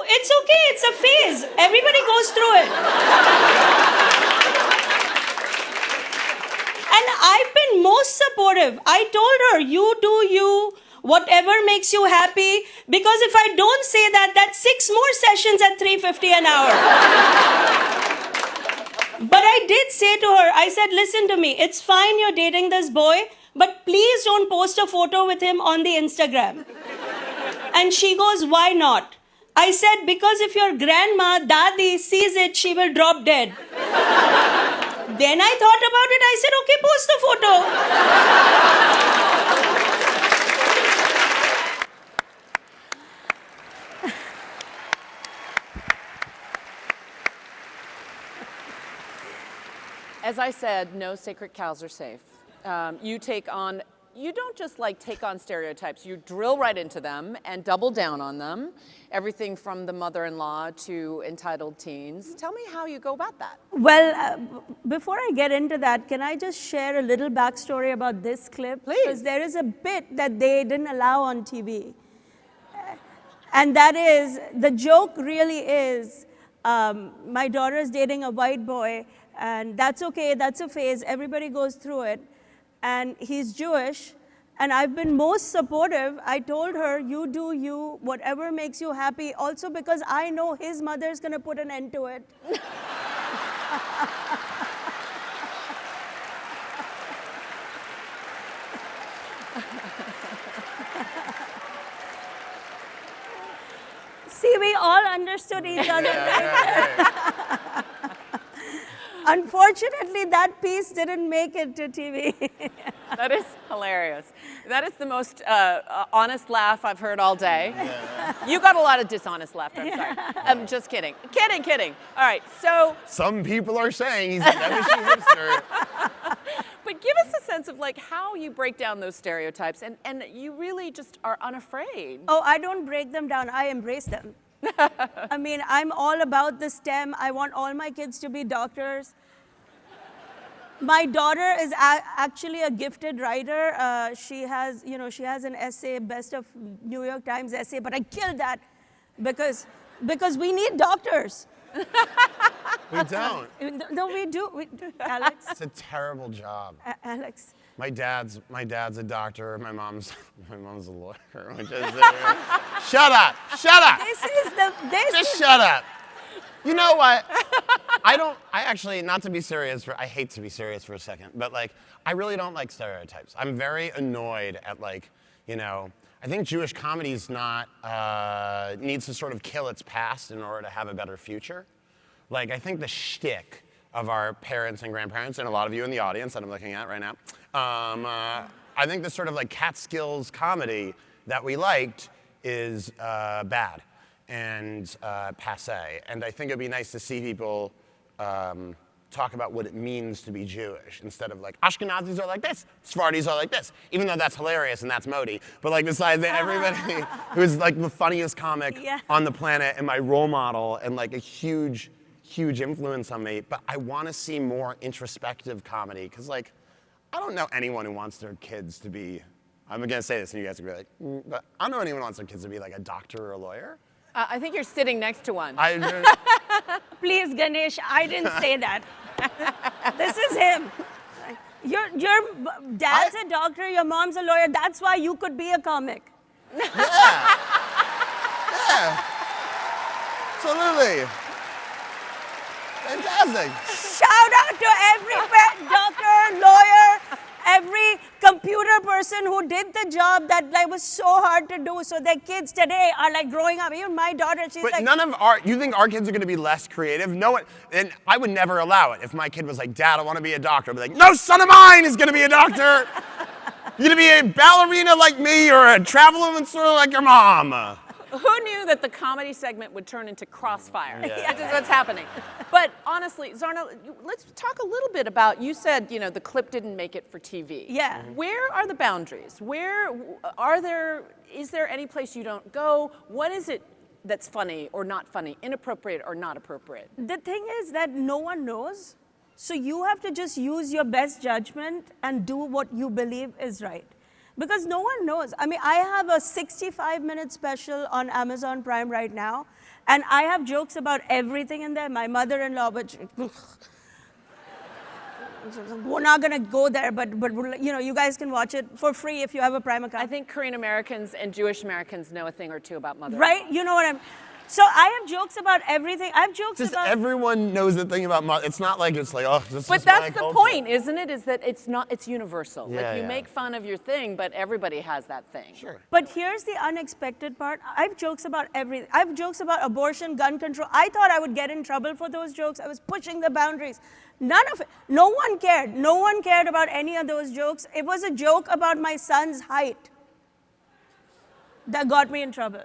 it's okay, it's a phase. Everybody goes through it. And I've been most supportive. I told her, you do you, whatever makes you happy, because if I don't say that, that's 6 more sessions at $3.50 an hour. But I did say to her, I said, listen to me, it's fine you're dating this boy, but please don't post a photo with him on the Instagram. And she goes, why not? I said, because if your grandma, Dadi, sees it, she will drop dead. Then I thought about it, I said, okay, post the photo. As I said, no sacred cows are safe. You don't just like take on stereotypes, you drill right into them and double down on them. Everything from the mother-in-law to entitled teens. Tell me how you go about that. Well, before I get into that, can I just share a little backstory about this clip? Please. Because there is a bit that they didn't allow on TV. And that is, the joke really is, my daughter is dating a white boy, and that's okay, that's a phase, everybody goes through it. And he's Jewish, and I've been most supportive. I told her, you do you, whatever makes you happy, also because I know his mother's gonna put an end to it. See, we all understood each other. Unfortunately, that piece didn't make it to TV. That is hilarious. That is the most honest laugh I've heard all day. You got a lot of dishonest laughter, I'm sorry. I'm just kidding. Kidding. All right, so. Some people are saying he's a devilish hipster. But give us a sense of like how you break down those stereotypes and you really just are unafraid. Oh, I don't break them down, I embrace them. I mean, I'm all about the STEM. I want all my kids to be doctors. My daughter is actually a gifted writer. She has an essay, best of New York Times essay, but I killed that because we need doctors. We don't. No, we do. Alex. It's a terrible job. Alex. My dad's a doctor. My mom's a lawyer. Which is, shut up! Just shut up. You know what? I actually, not to be serious, I hate to be serious for a second, but like, I really don't like stereotypes. I'm very annoyed at like, I think Jewish comedy's needs to sort of kill its past in order to have a better future. Like, I think the shtick of our parents and grandparents, and a lot of you in the audience that I'm looking at right now, I think this sort of like Catskills comedy that we liked is bad and passe. And I think it'd be nice to see people talk about what it means to be Jewish instead of like, Ashkenazis are like this, Sephardi's are like this, even though that's hilarious and that's Modi. But like besides that, everybody who's like the funniest comic on the planet and my role model and like a huge influence on me, but I want to see more introspective comedy because like, I don't know anyone who wants their kids to be, I'm going to say this and you guys are going to be like, but I don't know anyone who wants their kids to be like a doctor or a lawyer. I think you're sitting next to one. Please, Ganesh, I didn't say that. This is him. Your dad's a doctor, your mom's a lawyer. That's why you could be a comic. Yeah. Absolutely. Fantastic. Shout out to every doctor, lawyer, every computer person who did the job that like was so hard to do. So their kids today are like growing up. Even my daughter, she's but like. You think our kids are going to be less creative? No one, and I would never allow it. If my kid was like, Dad, I want to be a doctor, I'd be like, no son of mine is going to be a doctor. You're going to be a ballerina like me or a travel influencer like your mom. Who knew that the comedy segment would turn into Crossfire? Which is what's happening. But honestly, Zarna, let's talk a little bit about, you said, the clip didn't make it for TV. Yeah. Where are the boundaries? Is there any place you don't go? What is it that's funny or not funny, inappropriate or not appropriate? The thing is that no one knows. So you have to just use your best judgment and do what you believe is right. Because no one knows. I mean, I have a 65-minute special on Amazon Prime right now, and I have jokes about everything in there. My mother-in-law, which we're not going to go there, but you guys can watch it for free if you have a Prime account. I think Korean Americans and Jewish Americans know a thing or two about mother. Right? You know what I'm. So I have jokes about everything. I have jokes just about. Everyone knows the thing about mother. It's not like it's like, oh, this is But that's the point, isn't it? Is that it's universal. Yeah, like you make fun of your thing, but everybody has that thing. Sure. But here's the unexpected part. I have jokes about everything. I have jokes about abortion, gun control. I thought I would get in trouble for those jokes. I was pushing the boundaries. None of it. No one cared. No one cared about any of those jokes. It was a joke about my son's height that got me in trouble.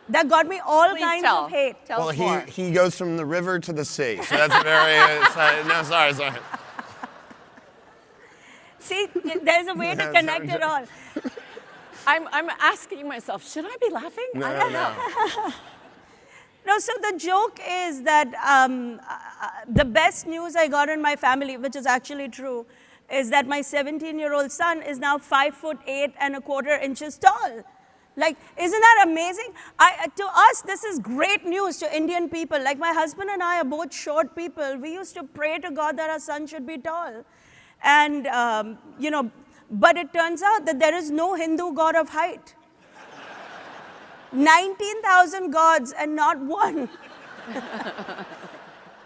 That got me all Please kinds tell. of hate. Tell Well, us more. he goes from the river to the sea, so that's very, no, sorry. See, there's a way to connect it all. I'm asking myself, should I be laughing? I don't know. No, so the joke is that the best news I got in my family, which is actually true, is that my 17-year-old son is now 5'8¼ inches tall. Like, isn't that amazing? To us, this is great news to Indian people. Like, my husband and I are both short people. We used to pray to God that our son should be tall. And, but it turns out that there is no Hindu god of height. 19,000 gods and not one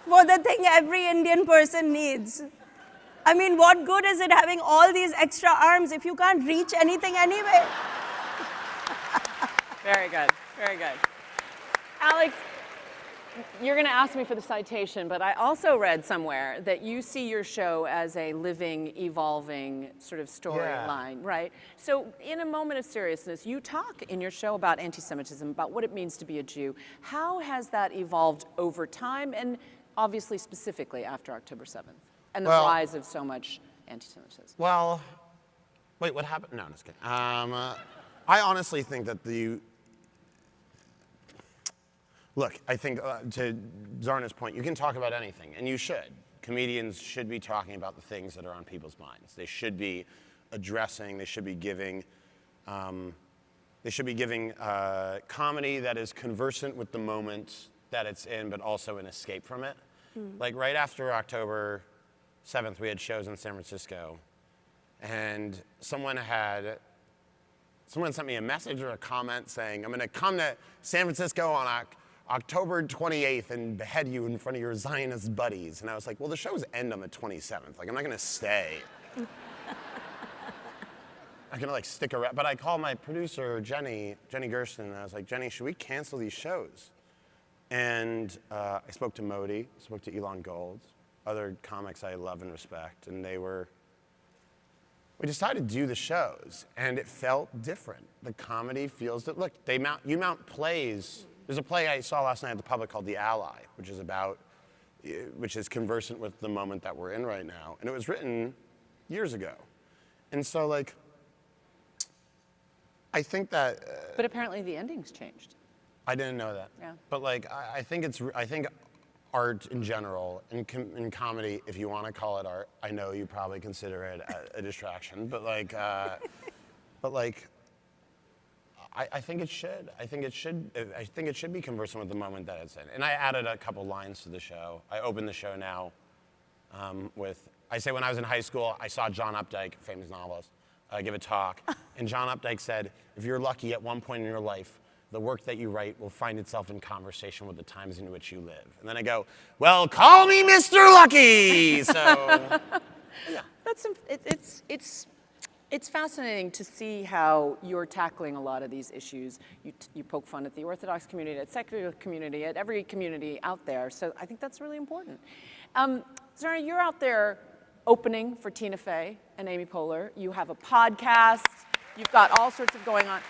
for the thing every Indian person needs. I mean, what good is it having all these extra arms if you can't reach anything anyway? Very good, very good. Alex, you're going to ask me for the citation, but I also read somewhere that you see your show as a living, evolving sort of storyline, right? So in a moment of seriousness, you talk in your show about anti-Semitism, about what it means to be a Jew. How has that evolved over time, and obviously specifically after October 7th, and the rise of so much anti-Semitism? Well, wait, what happened? No, I'm just kidding. I honestly think that look, I think to Zarna's point, you can talk about anything, and you should. Comedians should be talking about the things that are on people's minds. They should be addressing, they should be giving comedy that is conversant with the moment that it's in, but also an escape from it. Like right after October 7th, we had shows in San Francisco, and someone sent me a message or a comment saying, I'm going to come to San Francisco on October 28th and behead you in front of your Zionist buddies. And I was like, well, the shows end on the 27th. Like, I'm not going to stay. I'm going to, like, stick around. But I called my producer, Jenny Gersten, and I was like, Jenny, should we cancel these shows? And I spoke to Modi, spoke to Elon Gold, other comics I love and respect, and we decided to do the shows, and it felt different. The comedy feels that, look, you mount plays. There's a play I saw last night at the Public called The Ally, which is conversant with the moment that we're in right now, and it was written years ago. And so, like, I think that... But apparently the ending's changed. I didn't know that. Yeah. But, like, I think art in general, in comedy, if you want to call it art, I know you probably consider it a distraction, but I think it should. I think it should be conversant with the moment that it's in. And I added a couple lines to the show. I opened the show now I say when I was in high school, I saw John Updike, famous novelist, give a talk, and John Updike said, if you're lucky at one point in your life, the work that you write will find itself in conversation with the times in which you live. And then I go, well, call me Mr. Lucky! So, yeah. It's fascinating to see how you're tackling a lot of these issues. You poke fun at the Orthodox community, at secular community, at every community out there. So I think that's really important. Zarna, you're out there opening for Tina Fey and Amy Poehler. You have a podcast. You've got all sorts of going on.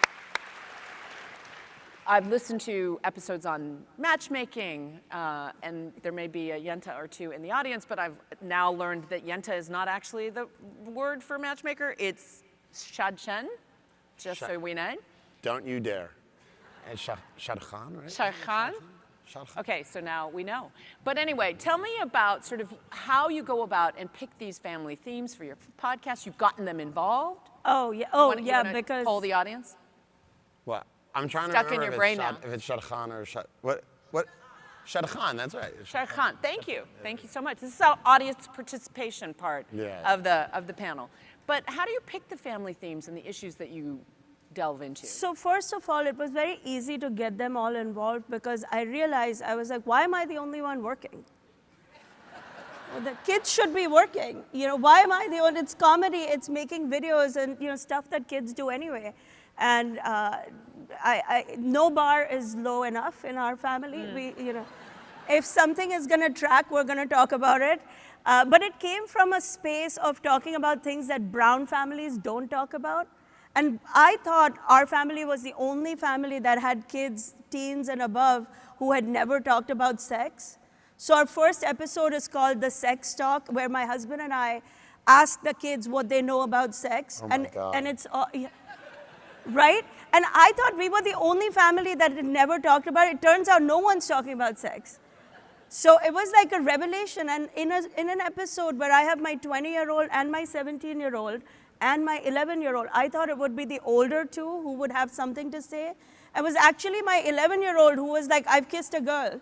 I've listened to episodes on matchmaking, and there may be a yenta or two in the audience, but I've now learned that yenta is not actually the word for matchmaker. It's shadchan, just so we know. Don't you dare. And Shadchan, right? Shadchan? Okay, so now we know. But anyway, tell me about sort of how you go about and pick these family themes for your podcast. You've gotten them involved? Oh, yeah. You wanna Because... poll the audience? What? I'm trying Stuck to in remember your brain now. if it's Shadchan or what? Shadchan, that's right. Shadchan, thank you. Thank you so much. This is our audience participation part of the panel. But how do you pick the family themes and the issues that you delve into? So first of all, it was very easy to get them all involved because I realized, I was like, why am I the only one working? Well, the kids should be working. Why am I the only, it's comedy, it's making videos and stuff that kids do anyway. And no bar is low enough in our family. If something is going to track, we're going to talk about it. But it came from a space of talking about things that brown families don't talk about. And I thought our family was the only family that had kids, teens and above, who had never talked about sex. So our first episode is called The Sex Talk, where my husband and I ask the kids what they know about sex. Oh my God. And it's, right? And I thought we were the only family that had never talked about it. It turns out no one's talking about sex. So it was like a revelation. And in an episode where I have my 20-year-old and my 17-year-old and my 11-year-old, I thought it would be the older two who would have something to say. It was actually my 11-year-old who was like, I've kissed a girl.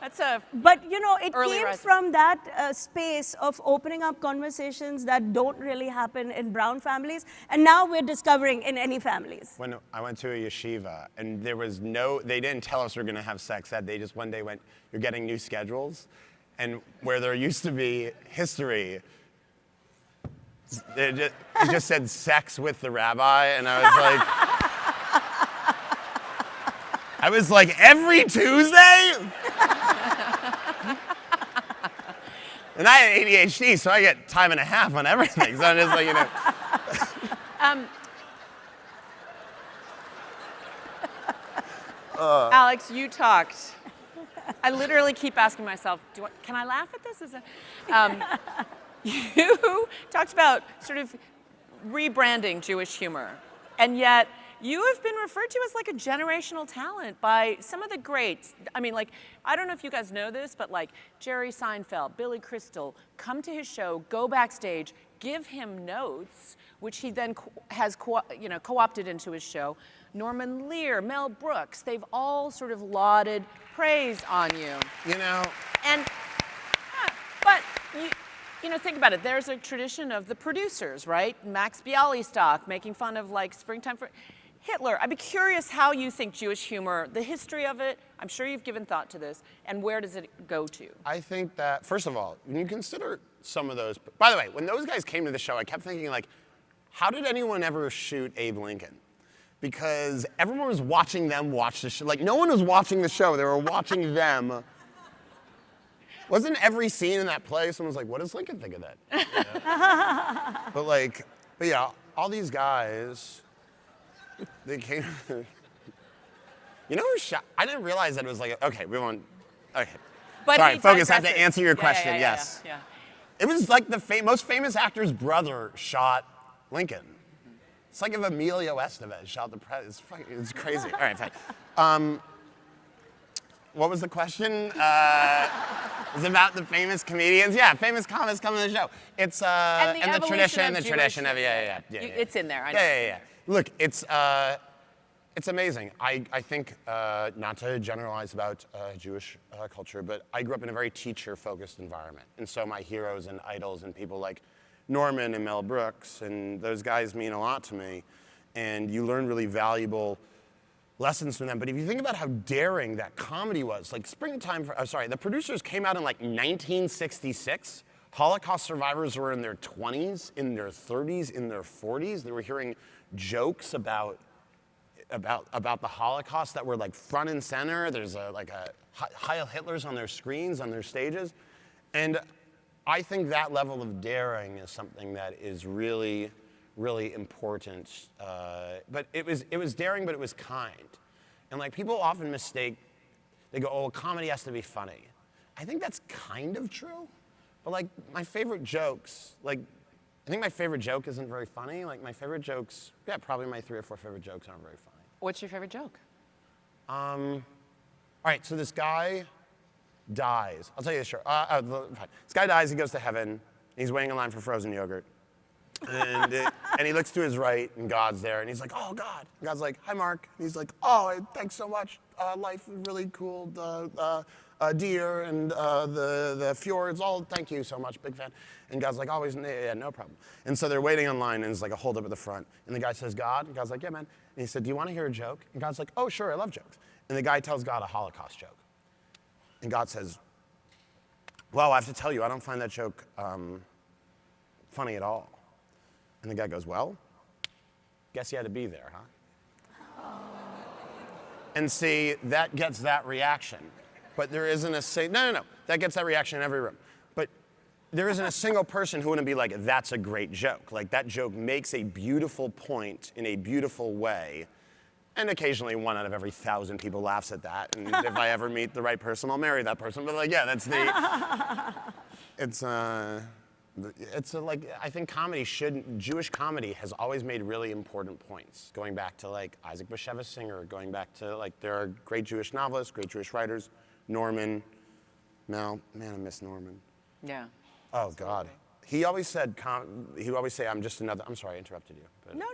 That's a But you know, it early came rise. from that space of opening up conversations that don't really happen in brown families, and now we're discovering in any families. When I went to a yeshiva, and they didn't tell us we were going to have sex ed. They just one day went, you're getting new schedules. And where there used to be history, it just said sex with the rabbi. And I was like, every Tuesday? And I had ADHD, so I get time and a half on everything. So I'm just like, Alex, you talked. I literally keep asking myself, can I laugh at this? You talked about sort of rebranding Jewish humor, and yet you have been referred to as like a generational talent by some of the greats. I mean, like, I don't know if you guys know this, but like Jerry Seinfeld, Billy Crystal, come to his show, go backstage, give him notes, which he then has co-opted into his show. Norman Lear, Mel Brooks, they've all sort of lauded praise on you. you know, And, but think about it. There's a tradition of the producers, right? Max Bialystock making fun of like Springtime for Hitler. I'd be curious how you think Jewish humor, the history of it, I'm sure you've given thought to this, and where does it go to? I think that, first of all, when you consider some of those, by the way, when those guys came to the show, I kept thinking like, how did anyone ever shoot Abe Lincoln? Because everyone was watching them watch the show. Like, no one was watching the show, they were watching them. Wasn't every scene in that play, someone was like, what does Lincoln think of that? But yeah, all these guys, they came, I didn't realize that it was like, okay, But sorry, he focus, I have to digresses. answer your Yeah, question, yeah. yes. It was like the most famous actor's brother shot Lincoln. It's like if Emilio Estevez shot the president. It's crazy. All right, fine. What was the question? It was about the famous comedians. Yeah, famous comics coming to the show. It's and the tradition of yeah. It's in there. I know. Yeah. Look, it's amazing. I think not to generalize about Jewish culture, but I grew up in a very teacher-focused environment, and so my heroes and idols and people like Norman and Mel Brooks and those guys mean a lot to me, and you learn really valuable lessons from them. But if you think about how daring that comedy was, like the producers came out in like 1966. Holocaust survivors were in their 20s, in their 30s, in their 40s. They were hearing jokes about the Holocaust that were like front and center. There's Heil Hitler's on their screens, on their stages. And I think that level of daring is something that is really, really important. But it was daring, but it was kind. And like people often mistake, they go, oh, comedy has to be funny. I think that's kind of true. But like my favorite jokes, I think my favorite joke isn't very funny. Like my favorite jokes, probably my 3 or 4 favorite jokes aren't very funny. What's your favorite joke? All right, so this guy dies. I'll tell you this short. Fine. This guy dies, he goes to heaven, and he's waiting in line for frozen yogurt. And he looks to his right, and God's there, and he's like, oh, God. And God's like, hi, Mark. And he's like, oh, thanks so much. Life is really cool. Deer and the fjords, thank you so much, big fan. And God's like, always, yeah, no problem. And so they're waiting online, and there's like a hold up at the front. And the guy says, God? And God's like, yeah, man. And he said, do you want to hear a joke? And God's like, oh, sure, I love jokes. And the guy tells God a Holocaust joke. And God says, well, I have to tell you, I don't find that joke funny at all. And the guy goes, well, guess you had to be there, huh? And see, that gets that reaction. But there isn't no, that gets that reaction in every room. But there isn't a single person who wouldn't be like, that's a great joke. Like, that joke makes a beautiful point in a beautiful way. And occasionally 1 out of every 1,000 people laughs at that. And if I ever meet the right person, I'll marry that person. But like, yeah, that's the, like, I think Jewish comedy has always made really important points. Going back to like Isaac Bashevis Singer, going back to like, there are great Jewish novelists, great Jewish writers, Norman, Mel, man, I miss Norman. Yeah. Oh God. He always said, he would always say, I'm just another, I'm sorry, I interrupted you. But. No.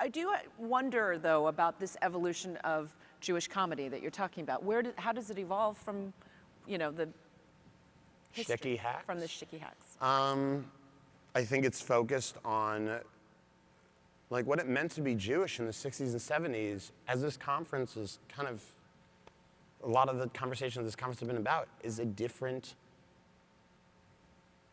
I do wonder, though, about this evolution of Jewish comedy that you're talking about. How does it evolve from, the history, Shticky hacks? From the shticky hacks? I think it's focused on like what it meant to be Jewish in the 60s and 70s. As this conference is kind of, a lot of the conversations this conference has been about is a different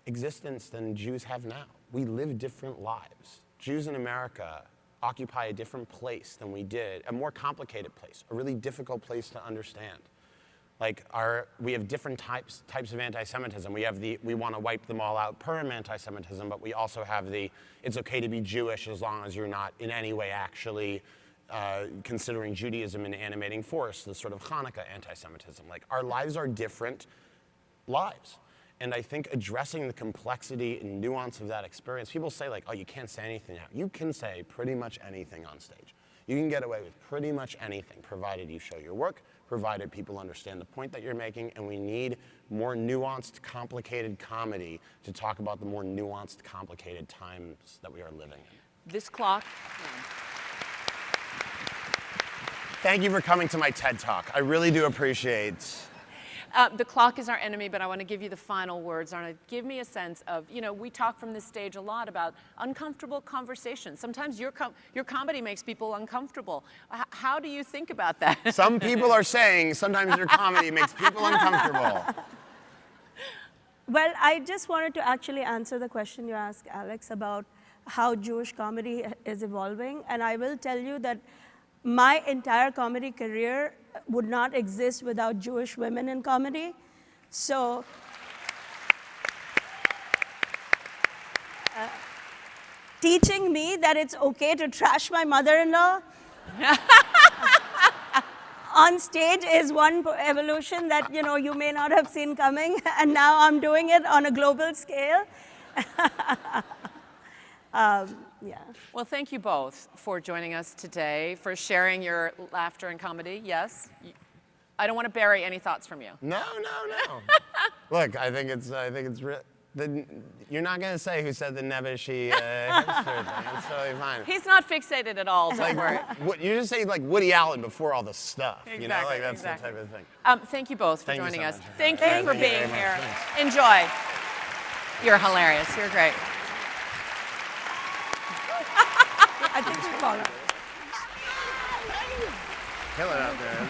existence than Jews have now. We live different lives. Jews in America occupy a different place than we did, a more complicated place, a really difficult place to understand. Like we have different types of anti-Semitism. We want to wipe them all out perm anti-Semitism, but we also have it's okay to be Jewish as long as you're not in any way actually considering Judaism an animating force, the sort of Hanukkah anti-Semitism. Like, our lives are different lives. And I think addressing the complexity and nuance of that experience, people say like, oh, you can't say anything now. You can say pretty much anything on stage. You can get away with pretty much anything, provided you show your work, provided people understand the point that you're making, and we need more nuanced, complicated comedy to talk about the more nuanced, complicated times that we are living in. This clock. Thank you for coming to my TED Talk. I really do appreciate. The clock is our enemy, but I want to give you the final words. Arna, give me a sense of, we talk from this stage a lot about uncomfortable conversations. Sometimes your comedy makes people uncomfortable. How do you think about that? Some people are saying sometimes your comedy makes people uncomfortable. Well, I just wanted to actually answer the question you asked, Alex, about how Jewish comedy is evolving. And I will tell you that my entire comedy career would not exist without Jewish women in comedy. So teaching me that it's okay to trash my mother-in-law on stage is one evolution that you may not have seen coming, and now I'm doing it on a global scale. Yeah. Well, thank you both for joining us today, for sharing your laughter and comedy. Yes? I don't want to bury any thoughts from you. No. Look, I think it's real. You're not going to say who said the Nebuchadnezzar hipster thing. It's totally fine. He's not fixated at all, don't worry. You just say like Woody Allen before all the stuff. Exactly, Like that's exactly. the type of thing. Thank you both for joining us. Thank you for Thank you being very here. much. Enjoy. You're hilarious. You're great. I think we call it. Kill it out there.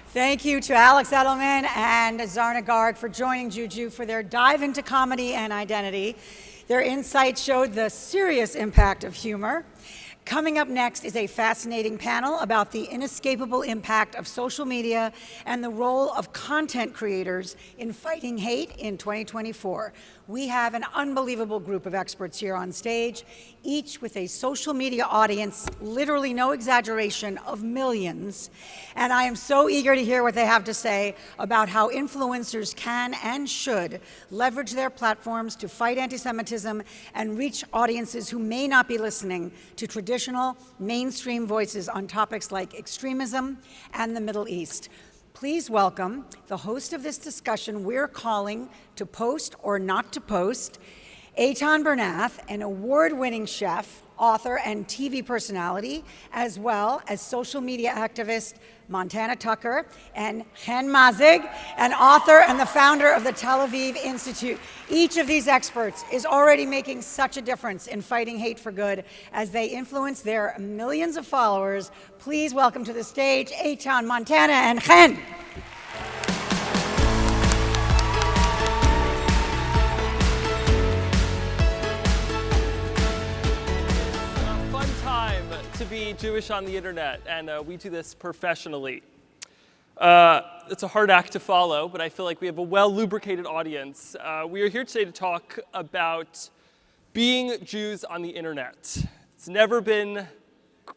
Thank you to Alex Edelman and Zarna Garg for joining Juju for their dive into comedy and identity. Their insights showed the serious impact of humor. Coming up next is a fascinating panel about the inescapable impact of social media and the role of content creators in fighting hate in 2024. We have an unbelievable group of experts here on stage, each with a social media audience, literally no exaggeration, of millions. And I am so eager to hear what they have to say about how influencers can and should leverage their platforms to fight anti-Semitism and reach audiences who may not be listening to traditional mainstream voices on topics like extremism and the Middle East. Please welcome the host of this discussion we're calling To Post or Not to Post, Eitan Bernath, an award-winning chef, author, and TV personality, as well as social media activist Montana Tucker, and Chen Mazig, an author and the founder of the Tel Aviv Institute. Each of these experts is already making such a difference in fighting hate for good as they influence their millions of followers. Please welcome to the stage Eitan, Montana, and Chen. To be Jewish on the internet, and we do this professionally. It's a hard act to follow, but I feel like we have a well-lubricated audience. We are here today to talk about being Jews on the internet. It's never been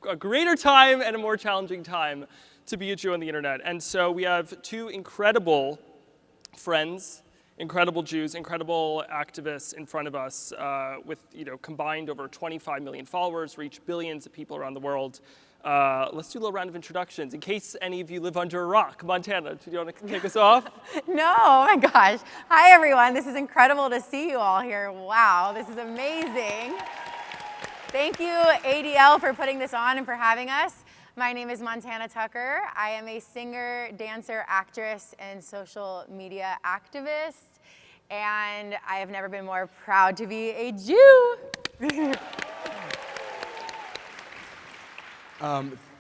a greater time and a more challenging time to be a Jew on the internet. And so we have two incredible friends, incredible Jews, incredible activists in front of us with combined over 25 million followers, reach billions of people around the world. Let's do a little round of introductions. In case any of you live under a rock, Montana, do you want to kick us off? No, oh my gosh. Hi everyone, this is incredible to see you all here. Wow, this is amazing. Thank you ADL for putting this on and for having us. My name is Montana Tucker. I am a singer, dancer, actress, and social media activist. And I have never been more proud to be a Jew.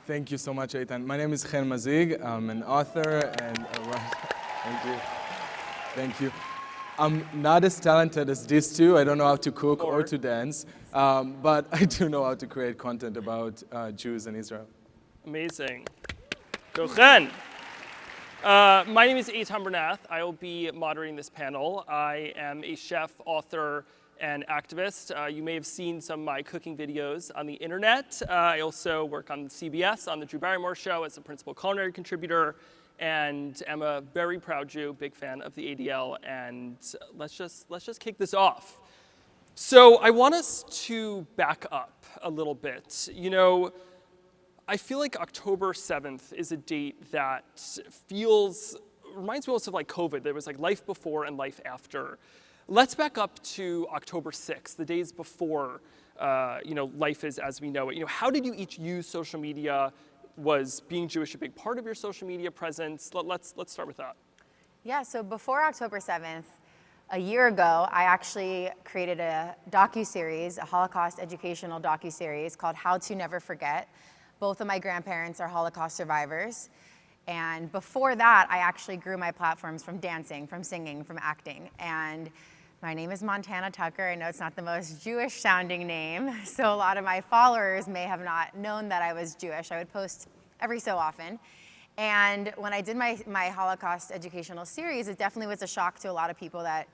Thank you so much, Eitan. My name is Chang Mazig. I'm an author and thank you. Thank you. I'm not as talented as these two. I don't know how to cook or to dance, but I do know how to create content about Jews in Israel. Amazing. Go Chen. My name is Eitan Bernath. I will be moderating this panel. I am a chef, author, and activist. You may have seen some of my cooking videos on the internet. I also work on CBS on the Drew Barrymore Show as a principal culinary contributor, and am a very proud Jew, big fan of the ADL. And let's just kick this off. So I want us to back up a little bit. I feel like October 7th is a date that reminds me almost of like COVID. There was like life before and life after. Let's back up to October 6th, the days before, life is as we know it. How did you each use social media? Was being Jewish a big part of your social media presence? Let's start with that. Yeah, so before October 7th, a year ago, I actually created a docuseries, a Holocaust educational docuseries called How to Never Forget. Both of my grandparents are Holocaust survivors. And before that, I actually grew my platforms from dancing, from singing, from acting. And my name is Montana Tucker. I know it's not the most Jewish sounding name, so a lot of my followers may have not known that I was Jewish. I would post every so often. And when I did my Holocaust educational series, it definitely was a shock to a lot of people that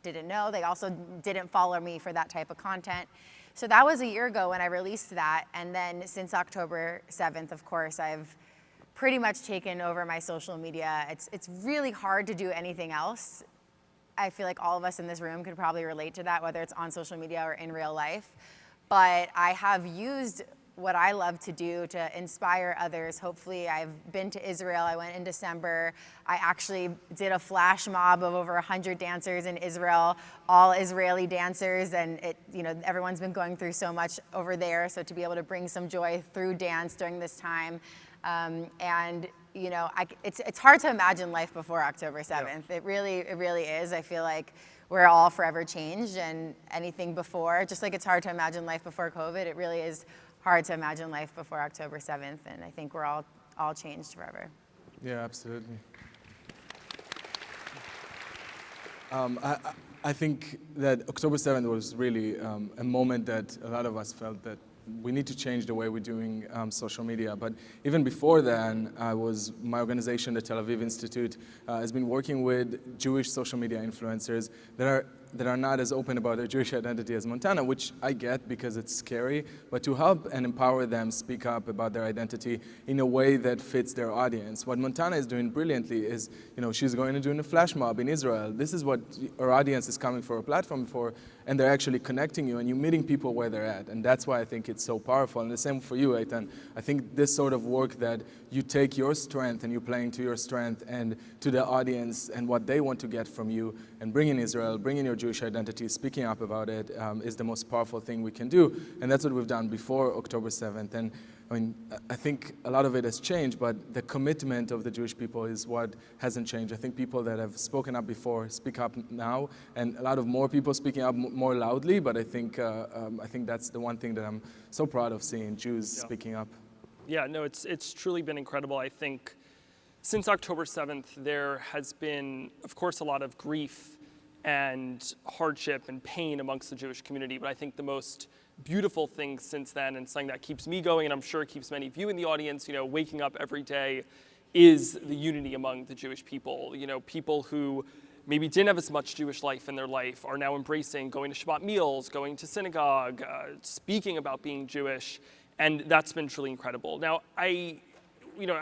didn't know. They also didn't follow me for that type of content. So that was a year ago when I released that. And then since October 7th, of course, I've pretty much taken over my social media. It's really hard to do anything else. I feel like all of us in this room could probably relate to that, whether it's on social media or in real life. But I have used what I love to do to inspire others. Hopefully, I've been to Israel. I went in December. I actually did a flash mob of over 100 dancers in Israel, all Israeli dancers, and everyone's been going through so much over there. So to be able to bring some joy through dance during this time, it's hard to imagine life before October 7th. Yeah. It really is. I feel like we're all forever changed, and anything before, just like it's hard to imagine life before COVID, it really is hard to imagine life before October 7th, and I think we're all changed forever. Yeah, absolutely. I think that October 7th was really a moment that a lot of us felt that we need to change the way we're doing social media. But even before then, my organization, the Tel Aviv Institute, has been working with Jewish social media influencers that are not as open about their Jewish identity as Montana, which I get because it's scary, but to help and empower them speak up about their identity in a way that fits their audience. What Montana is doing brilliantly is, she's going to do a flash mob in Israel. This is what our audience is coming for a platform for, and they're actually connecting you, and you're meeting people where they're at. And that's why I think it's so powerful. And the same for you, Eitan. I think this sort of work that you take your strength and you're playing to your strength and to the audience and what they want to get from you, and bring in Israel, bring in your Jewish identity, speaking up about it is the most powerful thing we can do. And that's what we've done before October 7th. And I think a lot of it has changed, but the commitment of the Jewish people is what hasn't changed. I think people that have spoken up before speak up now, and a lot of more people speaking up more loudly, but I think that's the one thing that I'm so proud of seeing, Jews speaking up. Yeah, no, it's truly been incredible. I think since October 7th, there has been, of course, a lot of grief and hardship and pain amongst the Jewish community, but I think the most beautiful thing since then, and something that keeps me going, and I'm sure it keeps many of you in the audience, waking up every day, is the unity among the Jewish people. You know, people who maybe didn't have as much Jewish life in their life are now embracing going to Shabbat meals, going to synagogue, speaking about being Jewish, and that's been truly incredible. Now, I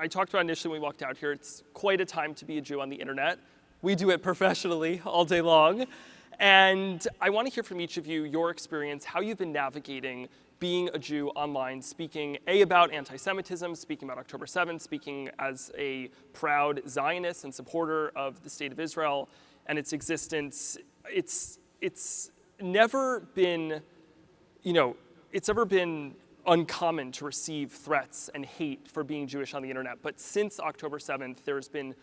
talked about initially when we walked out here, it's quite a time to be a Jew on the internet. We do it professionally all day long. And I want to hear from each of you your experience, how you've been navigating being a Jew online, speaking about anti-Semitism, speaking about October 7th, speaking as a proud Zionist and supporter of the state of Israel and its existence. It's never been, it's never been uncommon to receive threats and hate for being Jewish on the internet. But since October 7th, there's been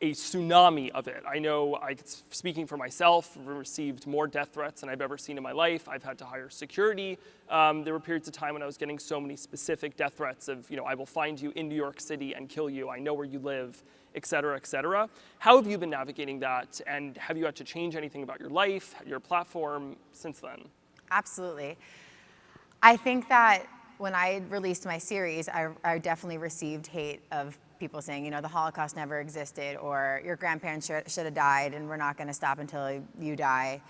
a tsunami of it. I know, speaking for myself, received more death threats than I've ever seen in my life. I've had to hire security. There were periods of time when I was getting so many specific death threats of, I will find you in New York City and kill you. I know where you live, et cetera, et cetera. How have you been navigating that? And have you had to change anything about your life, your platform since then? Absolutely. I think that when I released my series, I definitely received hate of people saying, the Holocaust never existed, or your grandparents should have died, and we're not going to stop until you die.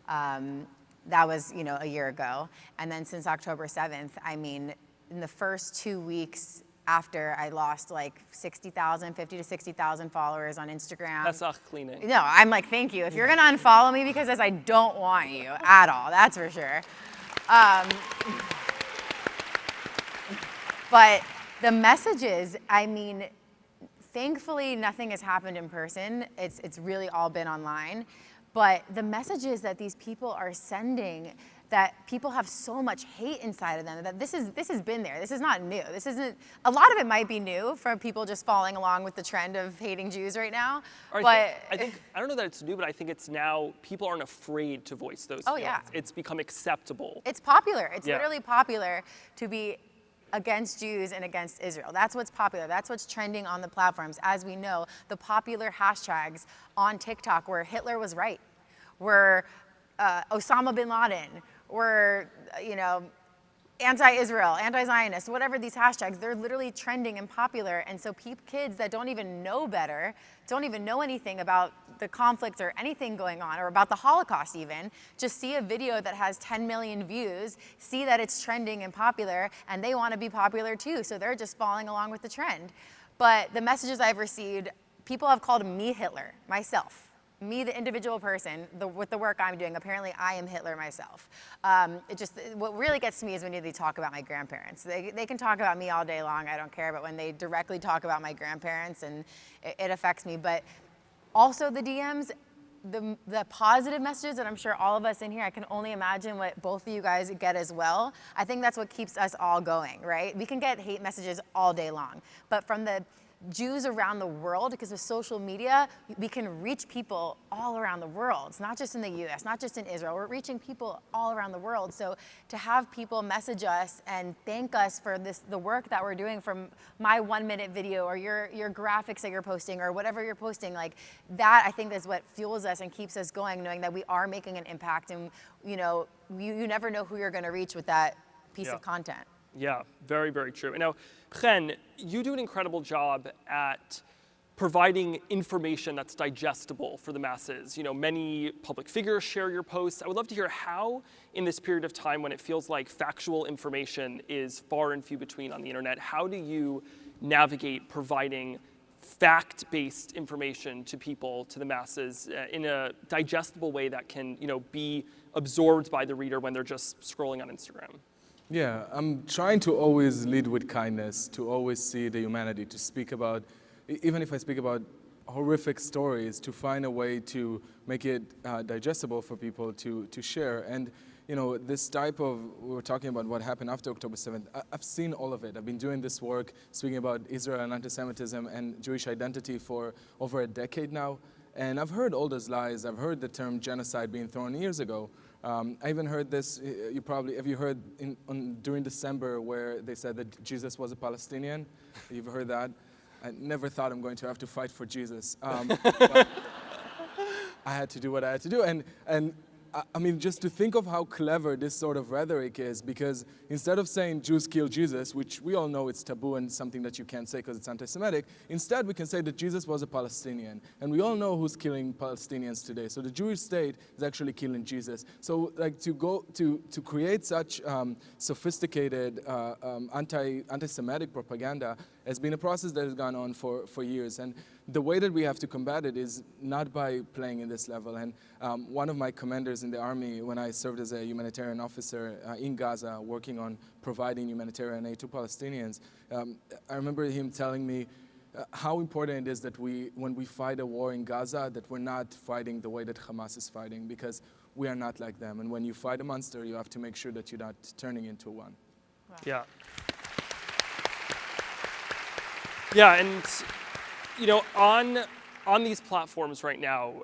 That was, a year ago. And then since October 7th, in the first 2 weeks after I lost like 50 to 60,000 followers on Instagram. Pesach cleaning. No, I'm like, thank you. If you're going to unfollow me because of this, I don't want you at all. That's for sure. But the messages, thankfully nothing has happened in person. It's really all been online. But the messages that these people are sending, that people have so much hate inside of them, that this has been there. This is not new. This isn't, a lot of it might be new for people just following along with the trend of hating Jews right now. I don't know that it's new, but I think it's now, people aren't afraid to voice those feelings. Yeah. It's become acceptable. It's popular. It's literally popular to be against Jews and against Israel. That's what's popular. That's what's trending on the platforms. As we know, the popular hashtags on TikTok were Hitler was right, were Osama bin Laden, were, anti-Israel, anti-Zionist, whatever these hashtags, they're literally trending and popular. And so kids that don't even know better, don't even know anything about the conflict or anything going on, or about the Holocaust even, just see a video that has 10 million views, see that it's trending and popular, and they want to be popular too. So they're just following along with the trend. But the messages I've received, people have called me Hitler, myself. Me, the individual person, with the work I'm doing, apparently I am Hitler myself. What really gets to me is when they talk about my grandparents. They can talk about me all day long, I don't care, but when they directly talk about my grandparents, and it affects me. But also the DMs, the positive messages that I'm sure all of us in here, I can only imagine what both of you guys get as well. I think that's what keeps us all going, right? We can get hate messages all day long, but from the Jews around the world, because with social media, we can reach people all around the world. It's not just in the US, not just in Israel. We're reaching people all around the world. So to have people message us and thank us for the work that we're doing, from my 1-minute video or your graphics that you're posting or whatever you're posting, like that, I think is what fuels us and keeps us going, knowing that we are making an impact, and you never know who you're going to reach with that piece of content. Yeah, very, very true. And now, Chen, you do an incredible job at providing information that's digestible for the masses. Many public figures share your posts. I would love to hear how, in this period of time when it feels like factual information is far and few between on the internet, how do you navigate providing fact-based information to people, to the masses, in a digestible way that can, be absorbed by the reader when they're just scrolling on Instagram? Yeah, I'm trying to always lead with kindness, to always see the humanity, to speak about, even if I speak about horrific stories, to find a way to make it digestible for people to share. And this type of, we were talking about what happened after October 7th, I've seen all of it. I've been doing this work, speaking about Israel and anti-Semitism and Jewish identity for over a decade now. And I've heard all those lies. I've heard the term genocide being thrown years ago. I even heard this, have you heard during December where they said that Jesus was a Palestinian? You've heard that? I never thought I'm going to have to fight for Jesus. But I had to do what I had to do. And I mean, just to think of how clever this sort of rhetoric is, because instead of saying Jews kill Jesus, which we all know it's taboo and something that you can't say because it's anti-Semitic, instead we can say that Jesus was a Palestinian. And we all know who's killing Palestinians today. So the Jewish state is actually killing Jesus. So like to create such sophisticated anti-Semitic propaganda has been a process that has gone on for years. And the way that we have to combat it is not by playing in this level. And one of my commanders in the army, when I served as a humanitarian officer in Gaza, working on providing humanitarian aid to Palestinians, I remember him telling me how important it is that when we fight a war in Gaza, that we're not fighting the way that Hamas is fighting, because we are not like them. And when you fight a monster, you have to make sure that you're not turning into one. Wow. Yeah. Yeah, and you know, on these platforms right now,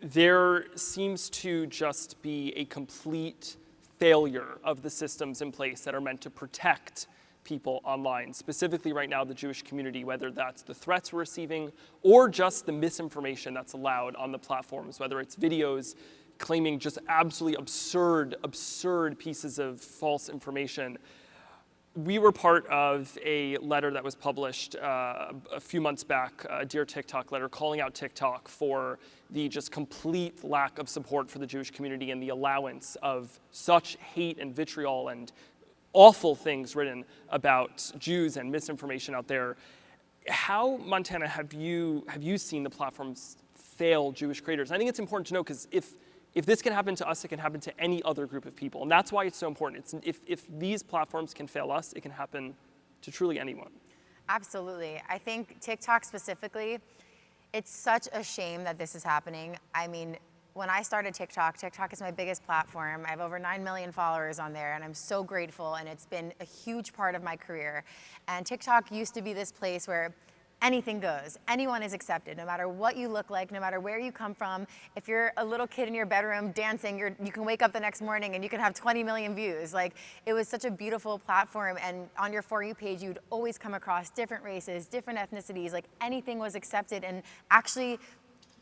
there seems to just be a complete failure of the systems in place that are meant to protect people online, specifically right now the Jewish community, whether that's the threats we're receiving or just the misinformation that's allowed on the platforms, whether it's videos claiming just absolutely absurd pieces of false information. We were part of a letter that was published a few months back, a Dear TikTok letter, calling out TikTok for the just complete lack of support for the Jewish community and the allowance of such hate and vitriol and awful things written about Jews and misinformation out there. How, Montana, have you seen the platforms fail Jewish creators? I think it's important to know, because if this can happen to us, it can happen to any other group of people. And that's why it's so important. If these platforms can fail us, it can happen to truly anyone. Absolutely. I think TikTok specifically, it's such a shame that this is happening. I mean, when I started TikTok is my biggest platform. I have over 9 million followers on there, and I'm so grateful, and it's been a huge part of my career. And TikTok used to be this place where anything goes. Anyone is accepted, no matter what you look like, no matter where you come from. If you're a little kid in your bedroom dancing, you can wake up the next morning and you can have 20 million views. Like, it was such a beautiful platform, and on your For You page, you'd always come across different races, different ethnicities. Like, anything was accepted and actually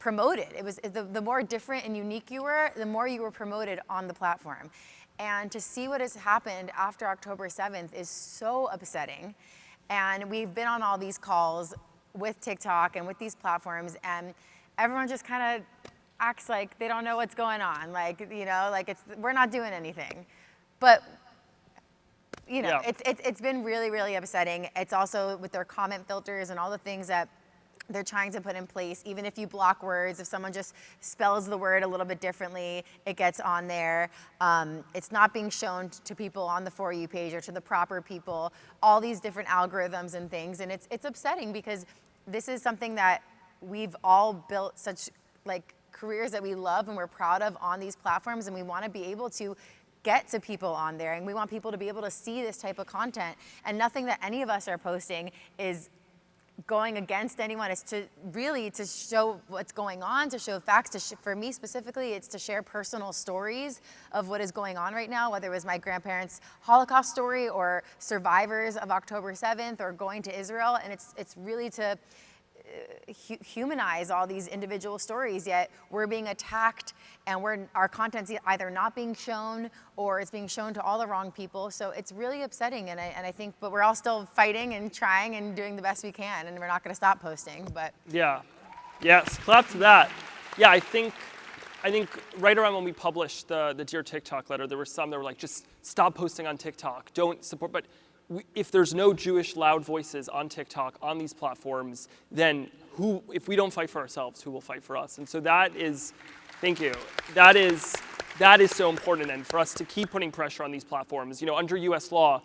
promoted. It was the more different and unique you were, the more you were promoted on the platform. And to see what has happened after October 7th is so upsetting. And we've been on all these calls with TikTok and with these platforms, and everyone just kind of acts like they don't know what's going on. Like, you know, like we're not doing anything. But, you know, yeah. It's been really, really upsetting. It's also with their comment filters and all the things that they're trying to put in place. Even if you block words, if someone just spells the word a little bit differently, it gets on there. It's not being shown to people on the For You page or to the proper people, all these different algorithms and things. And it's upsetting, because this is something that we've all built such like careers that we love and we're proud of on these platforms, and we want to be able to get to people on there, and we want people to be able to see this type of content. And nothing that any of us are posting is going against anyone. Is to really to show what's going on, to show facts. For me specifically, it's to share personal stories of what is going on right now, whether it was my grandparents' Holocaust story or survivors of October 7th or going to Israel. And it's really to humanize all these individual stories, yet we're being attacked, and our content's either not being shown or it's being shown to all the wrong people. So it's really upsetting, and I think, but we're all still fighting and trying and doing the best we can, and we're not going to stop posting. But yeah, yes, clap to that. Yeah, I think right around when we published the Dear TikTok letter, there were some that were like, just stop posting on TikTok, don't support. But if there's no Jewish loud voices on TikTok, on these platforms, then if we don't fight for ourselves, who will fight for us? And so that is, thank you, that is so important. And for us to keep putting pressure on these platforms, you know, under US law,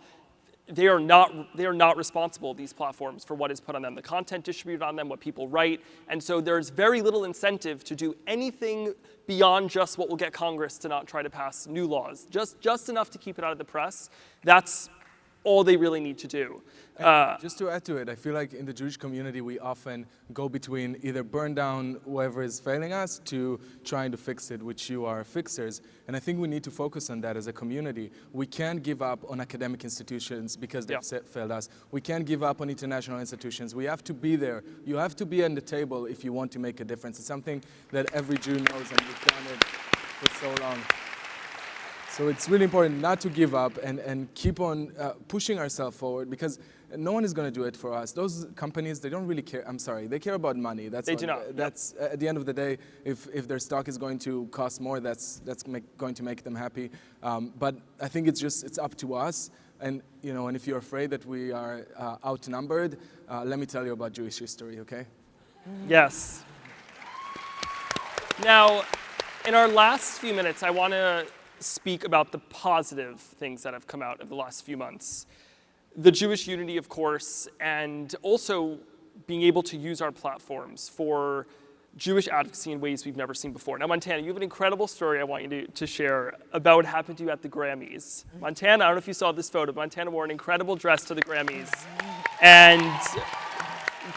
they are not responsible, these platforms, for what is put on them, the content distributed on them, what people write. And so there's very little incentive to do anything beyond just what will get Congress to not try to pass new laws, just enough to keep it out of the press. That's all they really need to do. Just to add to it, I feel like in the Jewish community, we often go between either burn down whoever is failing us to trying to fix it, which you are fixers. And I think we need to focus on that as a community. We can't give up on academic institutions because they've failed us. We can't give up on international institutions. We have to be there. You have to be on the table if you want to make a difference. It's something that every Jew knows, and we've done it for so long. So it's really important not to give up and keep on pushing ourselves forward, because no one is going to do it for us. Those companies, they don't really care. I'm sorry, they care about money. They do not. That's at the end of the day, if their stock is going to cost more, that's going to make them happy. But I think it's up to us. And and if you're afraid that we are outnumbered, let me tell you about Jewish history, okay? Yes. Now, in our last few minutes, I want to speak about the positive things that have come out of the last few months. The Jewish unity, of course, and also being able to use our platforms for Jewish advocacy in ways we've never seen before. Now, Montana, you have an incredible story I want you to share about what happened to you at the Grammys. Montana, I don't know if you saw this photo, but Montana wore an incredible dress to the Grammys and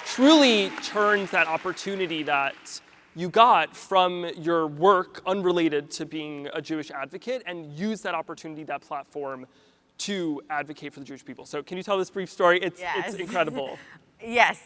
truly turned that opportunity that you got from your work unrelated to being a Jewish advocate and used that opportunity, that platform, to advocate for the Jewish people. So can you tell this brief story? It's incredible. Yes.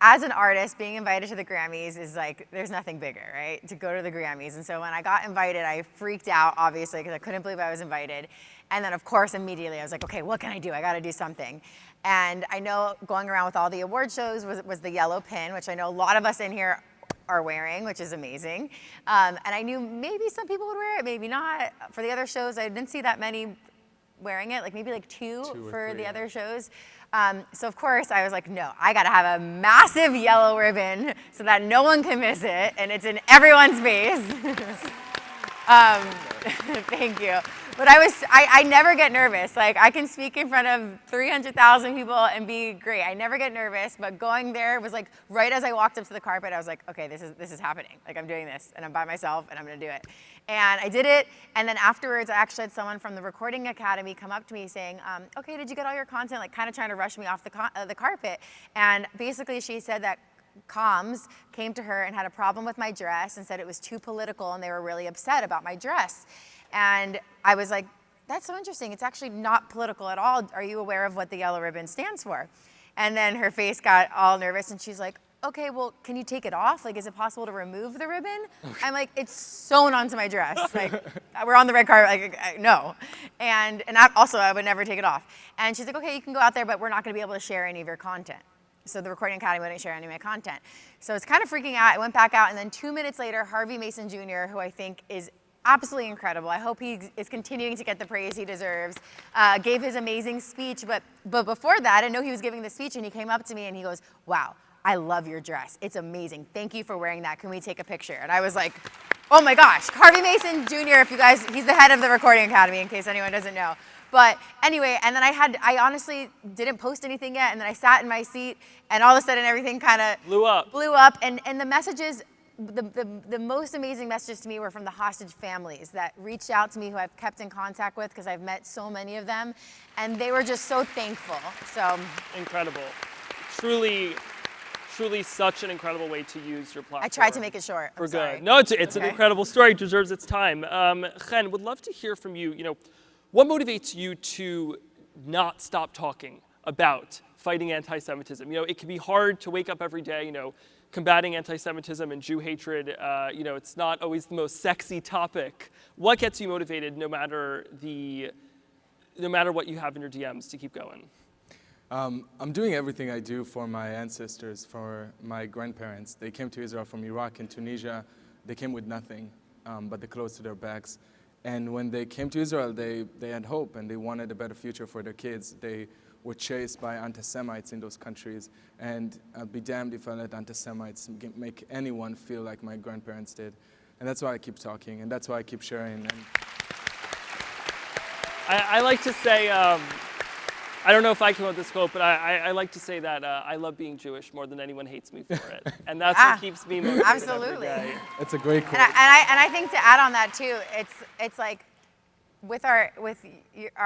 As an artist, being invited to the Grammys is like, there's nothing bigger, right? To go to the Grammys. And so when I got invited, I freaked out, obviously, because I couldn't believe I was invited. And then, of course, immediately I was like, okay, what can I do? I got to do something. And I know going around with all the award shows was the yellow pin, which I know a lot of us in here are wearing, which is amazing. And I knew maybe some people would wear it, maybe not. For the other shows, I didn't see that many wearing it, like maybe like two for the other shows. So of course I was like, no, I gotta have a massive yellow ribbon so that no one can miss it and it's in everyone's face. Thank you. But I never get nervous. Like I can speak in front of 300,000 people and be great. I never get nervous, but going there was like, right as I walked up to the carpet, I was like, okay, this is happening. Like I'm doing this and I'm by myself and I'm gonna do it. And I did it, and then afterwards I actually had someone from the Recording Academy come up to me saying, okay, did you get all your content? Like kind of trying to rush me off the carpet. And basically she said that comms came to her and had a problem with my dress and said it was too political and they were really upset about my dress. And I was like, that's so interesting. It's actually not political at all. Are you aware of what the yellow ribbon stands for? And then her face got all nervous and she's like, okay, well, can you take it off? Like, is it possible to remove the ribbon? I'm like, it's sewn onto my dress. Like, we're on the red carpet, like, no. And I would never take it off. And she's like, okay, you can go out there, but we're not gonna be able to share any of your content. So the Recording Academy wouldn't share any of my content. So it's kind of freaking out. I went back out, and then 2 minutes later, Harvey Mason Jr., who I think is absolutely incredible. I hope he is continuing to get the praise he deserves. Gave his amazing speech, but before that, I didn't know he was giving the speech, and he came up to me and he goes, wow, I love your dress. It's amazing. Thank you for wearing that. Can we take a picture? And I was like, oh my gosh, Harvey Mason Jr., if you guys, he's the head of the Recording Academy, in case anyone doesn't know. But anyway, and then I honestly didn't post anything yet, and then I sat in my seat, and all of a sudden everything kind of blew up, and the messages, the most amazing messages to me were from the hostage families that reached out to me, who I've kept in contact with because I've met so many of them, and they were just so thankful. So incredible. Truly such an incredible way to use your platform. I tried to make it short. For good. No, it's an incredible story. It deserves its time. Chen, would love to hear from you. What motivates you to not stop talking about fighting anti-Semitism? It can be hard to wake up every day, combating anti-Semitism and Jew hatred. It's not always the most sexy topic. What gets you motivated, no matter what you have in your DMs, to keep going? I'm doing everything I do for my ancestors, for my grandparents. They came to Israel from Iraq and Tunisia. They came with nothing but the clothes to their backs. And when they came to Israel, they had hope and they wanted a better future for their kids. They were chased by anti-Semites in those countries. And I'd be damned if I let anti-Semites make anyone feel like my grandparents did. And that's why I keep talking, and that's why I keep sharing. And I like to say, I don't know if I came up with this quote, but I like to say that I love being Jewish more than anyone hates me for it. And that's what keeps me motivated. Absolutely. Every day. It's a great quote. And I think to add on that too, it's like with our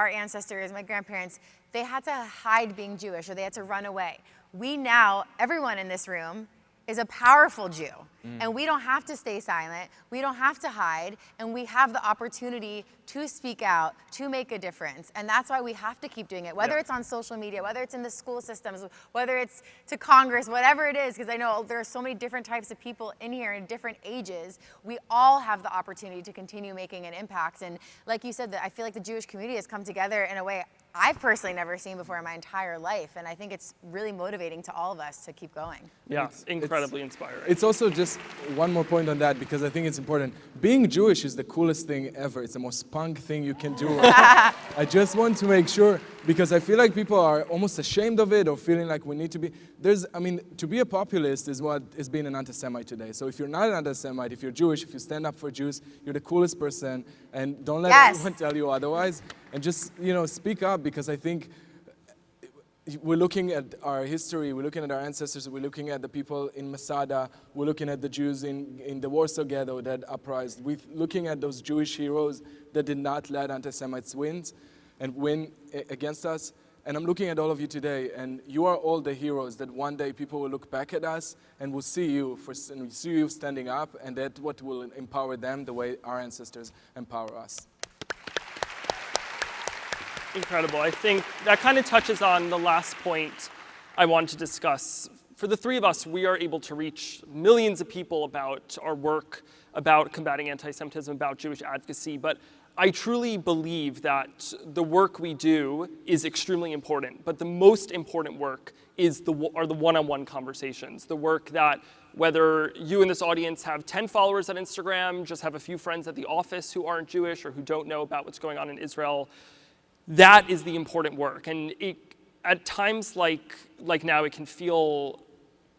ancestors, my grandparents, they had to hide being Jewish, or they had to run away. We now, everyone in this room, is a powerful Jew. And we don't have to stay silent. We don't have to hide. And we have the opportunity to speak out, to make a difference. And that's why we have to keep doing it, whether it's on social media, whether it's in the school systems, whether it's to Congress, whatever it is, because I know there are so many different types of people in here in different ages. We all have the opportunity to continue making an impact. And like you said, I feel like the Jewish community has come together in a way I've personally never seen before in my entire life, and I think it's really motivating to all of us to keep going. Yeah, incredibly inspiring. It's also just one more point on that, because I think it's important. Being Jewish is the coolest thing ever. It's the most punk thing you can do. I just want to make sure, because I feel like people are almost ashamed of it or feeling like we need to be. To be a populist is what is being an anti-Semite today. So if you're not an anti-Semite, if you're Jewish, if you stand up for Jews, you're the coolest person, and don't let anyone tell you otherwise. And just, speak up, because I think we're looking at our history, we're looking at our ancestors, we're looking at the people in Masada, we're looking at the Jews in the Warsaw Ghetto that uprised, we're looking at those Jewish heroes that did not let anti-Semites win against us. And I'm looking at all of you today, and you are all the heroes that one day people will look back at us and will see you standing up, and that's what will empower them the way our ancestors empower us. Incredible. I think that kind of touches on the last point I wanted to discuss. For the three of us, we are able to reach millions of people about our work, about combating anti-Semitism, about Jewish advocacy, but I truly believe that the work we do is extremely important, but the most important work are the one-on-one conversations, the work that whether you in this audience have 10 followers on Instagram, just have a few friends at the office who aren't Jewish or who don't know about what's going on in Israel, that is the important work. And at times like now, we can feel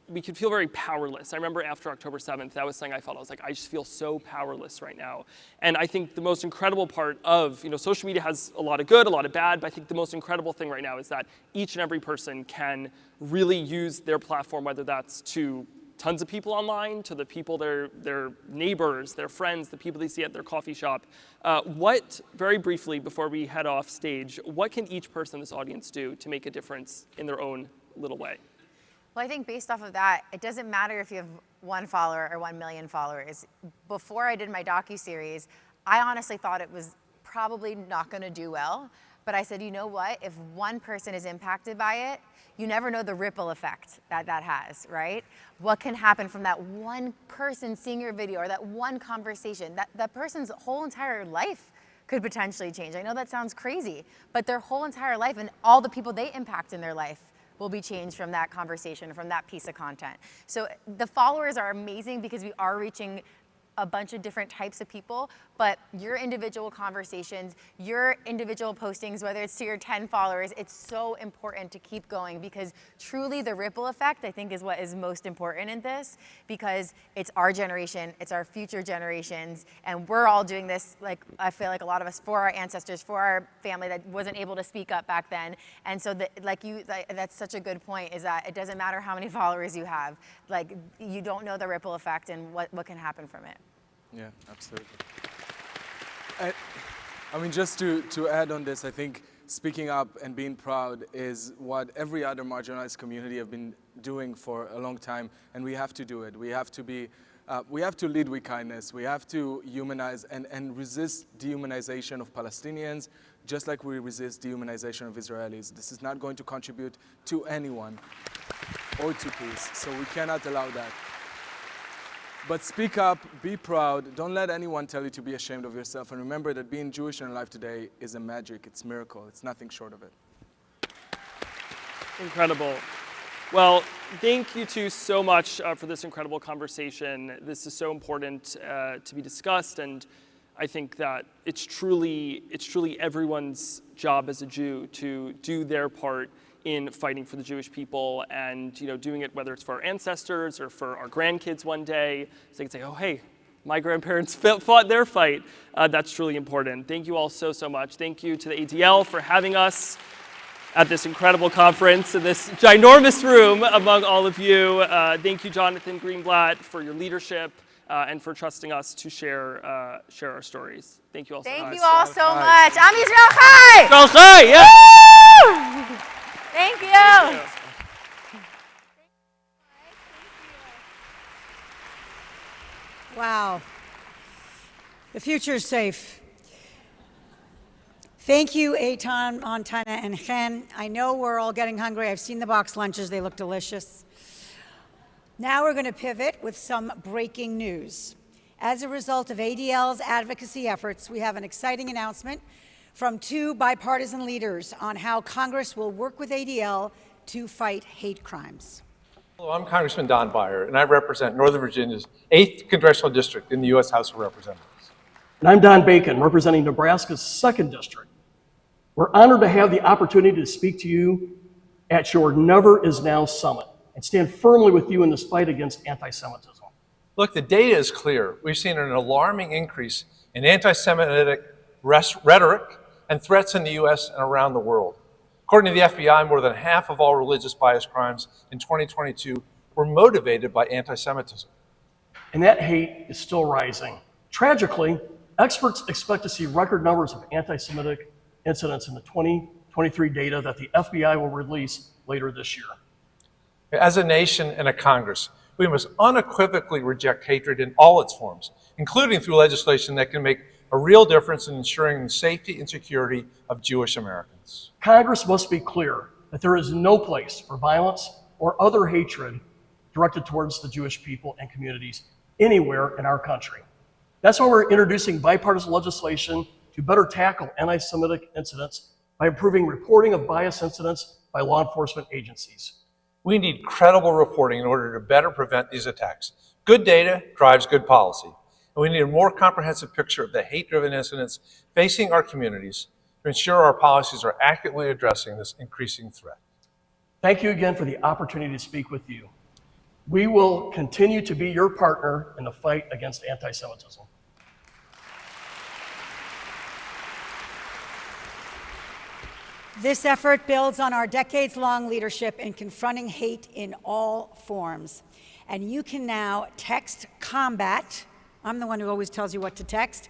very powerless. I remember after October 7th, that was something I felt. I was like, I just feel so powerless right now. And I think the most incredible part of, social media has a lot of good, a lot of bad, but I think the most incredible thing right now is that each and every person can really use their platform, whether that's to tons of people online, to the people, their neighbors, their friends, the people they see at their coffee shop. Very briefly, before we head off stage, what can each person in this audience do to make a difference in their own little way? Well, I think based off of that, it doesn't matter if you have 1 follower or 1 million followers. Before I did my docuseries, I honestly thought it was probably not going to do well. But I said, you know what? If one person is impacted by it, you never know the ripple effect that has, right? What can happen from that one person seeing your video or that one conversation? That person's whole entire life could potentially change. I know that sounds crazy, but their whole entire life and all the people they impact in their life will be changed from that conversation, from that piece of content. So the followers are amazing because we are reaching a bunch of different types of people, but your individual conversations, your individual postings, whether it's to your 10 followers, it's so important to keep going, because truly the ripple effect, I think, is what is most important in this, because it's our generation, it's our future generations, and we're all doing this, like, I feel like a lot of us, for our ancestors, for our family that wasn't able to speak up back then. And so that's such a good point, is that it doesn't matter how many followers you have, like, you don't know the ripple effect and what can happen from it. Yeah, absolutely. I mean, just to add on this, I think speaking up and being proud is what every other marginalized community have been doing for a long time, and we have to do it. We have to lead with kindness. We have to humanize and resist dehumanization of Palestinians, just like we resist dehumanization of Israelis. This is not going to contribute to anyone or to peace, so we cannot allow that. But speak up, be proud, don't let anyone tell you to be ashamed of yourself, and remember that being Jewish in your life today is a magic, it's a miracle, it's nothing short of it. Incredible. Well, thank you two so much for this incredible conversation. This is so important to be discussed, and I think that it's truly everyone's job as a Jew to do their part in fighting for the Jewish people, and doing it whether it's for our ancestors or for our grandkids one day, so they can say, oh hey, my grandparents fought their fight. That's truly important. Thank you all so much. Thank you to the ADL for having us at this incredible conference in this ginormous room among all of you. Thank you, Jonathan Greenblatt, for your leadership and for trusting us to share our stories. Thank you all so much. Thank you all so much. Am Yisrael Chai! Yisrael Chai, yeah! Woo! Thank you. Wow. The future is safe. Thank you, Eitan, Montana, and Chen. I know we're all getting hungry. I've seen the box lunches. They look delicious. Now we're going to pivot with some breaking news. As a result of ADL's advocacy efforts, we have an exciting announcement from two bipartisan leaders on how Congress will work with ADL to fight hate crimes. Hello, I'm Congressman Don Beyer, and I represent Northern Virginia's 8th Congressional District in the U.S. House of Representatives. And I'm Don Bacon, representing Nebraska's 2nd District. We're honored to have the opportunity to speak to you at your Never Is Now Summit and stand firmly with you in this fight against anti-Semitism. Look, the data is clear. We've seen an alarming increase in anti-Semitic rhetoric and threats in the U.S. and around the world. According to the FBI, more than half of all religious bias crimes in 2022 were motivated by anti-Semitism. And that hate is still rising. Tragically, experts expect to see record numbers of anti-Semitic incidents in the 2023 data that the FBI will release later this year. As a nation and a Congress, we must unequivocally reject hatred in all its forms, including through legislation that can make a real difference in ensuring the safety and security of Jewish Americans. Congress must be clear that there is no place for violence or other hatred directed towards the Jewish people and communities anywhere in our country. That's why we're introducing bipartisan legislation to better tackle anti-Semitic incidents by improving reporting of bias incidents by law enforcement agencies. We need credible reporting in order to better prevent these attacks. Good data drives good policy, and we need a more comprehensive picture of the hate-driven incidents facing our communities to ensure our policies are accurately addressing this increasing threat. Thank you again for the opportunity to speak with you. We will continue to be your partner in the fight against anti-Semitism. This effort builds on our decades-long leadership in confronting hate in all forms. And you can now text COMBAT. I'm the one who always tells you what to text.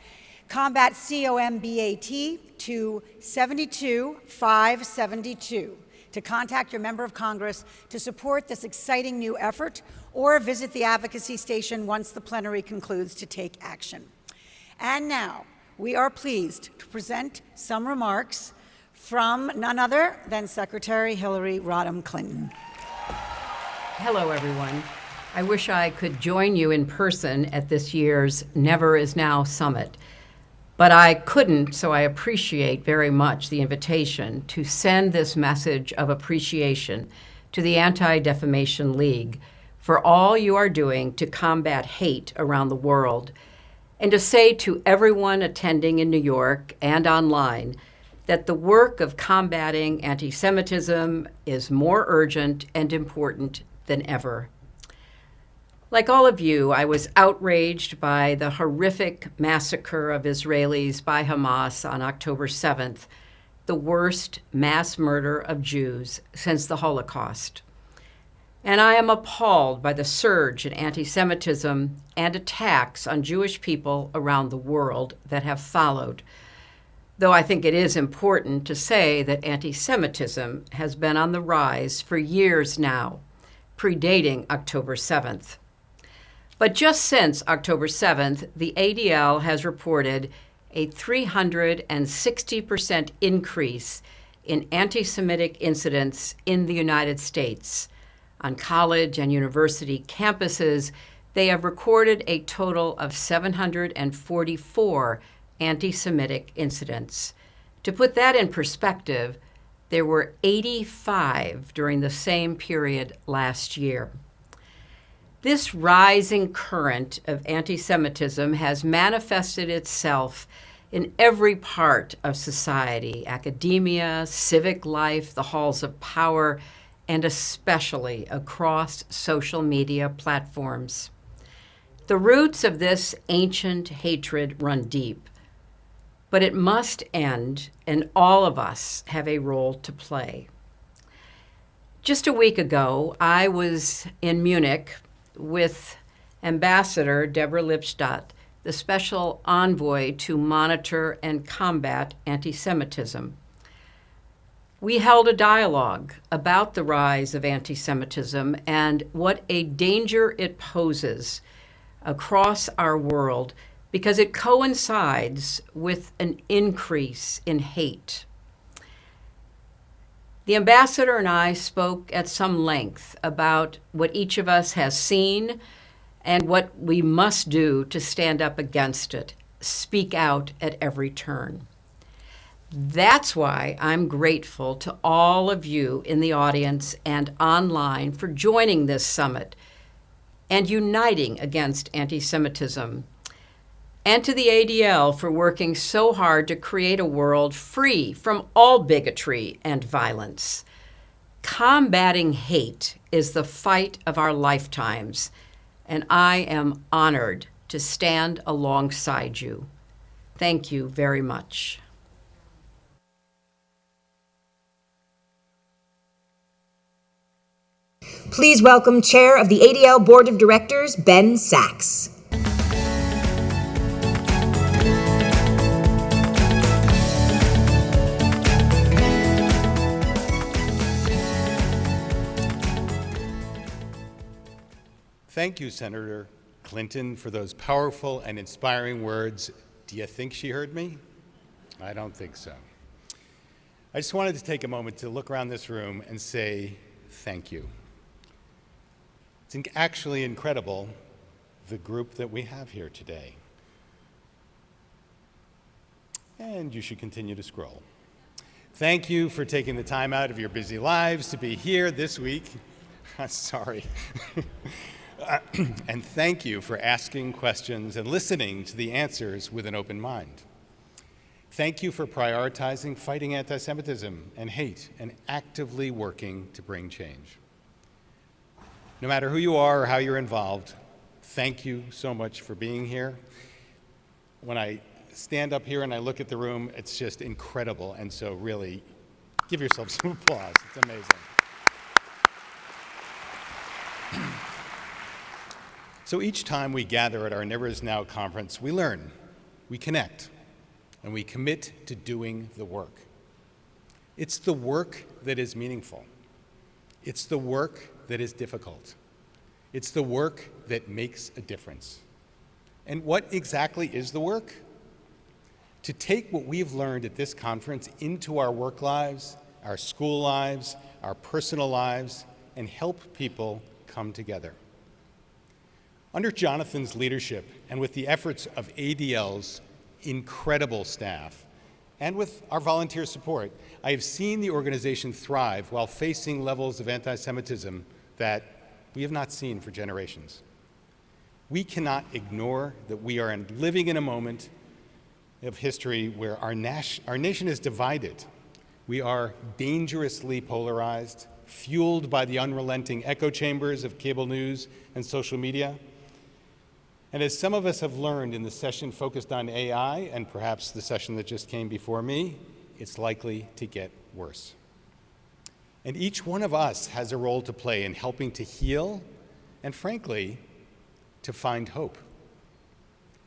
COMBAT, C-O-M-B-A-T, to 72572 to contact your member of Congress to support this exciting new effort, or visit the advocacy station once the plenary concludes to take action. And now, we are pleased to present some remarks from none other than Secretary Hillary Rodham Clinton. Hello, everyone. I wish I could join you in person at this year's Never Is Now Summit, but I couldn't, so I appreciate very much the invitation to send this message of appreciation to the Anti-Defamation League for all you are doing to combat hate around the world, and to say to everyone attending in New York and online that the work of combating anti-Semitism is more urgent and important than ever. Like all of you, I was outraged by the horrific massacre of Israelis by Hamas on October 7th, the worst mass murder of Jews since the Holocaust. And I am appalled by the surge in anti-Semitism and attacks on Jewish people around the world that have followed. Though I think it is important to say that anti-Semitism has been on the rise for years now, predating October 7th. But just since October 7th, the ADL has reported a 360% increase in anti-Semitic incidents in the United States. On college and university campuses, they have recorded a total of 744 anti-Semitic incidents. To put that in perspective, there were 85 during the same period last year. This rising current of anti-Semitism has manifested itself in every part of society, academia, civic life, the halls of power, and especially across social media platforms. The roots of this ancient hatred run deep, but it must end, and all of us have a role to play. Just a week ago, I was in Munich with Ambassador Deborah Lipstadt, the special envoy to monitor and combat anti-Semitism. We held a dialogue about the rise of anti-Semitism and what a danger it poses across our world because it coincides with an increase in hate. The ambassador and I spoke at some length about what each of us has seen and what we must do to stand up against it, speak out at every turn. That's why I'm grateful to all of you in the audience and online for joining this summit and uniting against anti-Semitism, and to the ADL for working so hard to create a world free from all bigotry and violence. Combating hate is the fight of our lifetimes, and I am honored to stand alongside you. Thank you very much. Please welcome Chair of the ADL Board of Directors, Ben Sachs. Thank you, Senator Clinton, for those powerful and inspiring words. Do you think she heard me? I don't think so. I just wanted to take a moment to look around this room and say thank you. It's actually incredible, the group that we have here today. And you should continue to scroll. Thank you for taking the time out of your busy lives to be here this week. Sorry. And thank you for asking questions and listening to the answers with an open mind. Thank you for prioritizing fighting anti-Semitism and hate and actively working to bring change. No matter who you are or how you're involved, thank you so much for being here. When I stand up here and I look at the room, it's just incredible. And so really, give yourself some applause. It's amazing. So each time we gather at our Never Is Now conference, we learn, we connect, and we commit to doing the work. It's the work that is meaningful. It's the work that is difficult. It's the work that makes a difference. And what exactly is the work? To take what we've learned at this conference into our work lives, our school lives, our personal lives, and help people come together. Under Jonathan's leadership and with the efforts of ADL's incredible staff, and with our volunteer support, I have seen the organization thrive while facing levels of anti-Semitism that we have not seen for generations. We cannot ignore that we are living in a moment of history where our nation is divided. We are dangerously polarized, fueled by the unrelenting echo chambers of cable news and social media. And as some of us have learned in the session focused on AI, and perhaps the session that just came before me, it's likely to get worse. And each one of us has a role to play in helping to heal and, frankly, to find hope.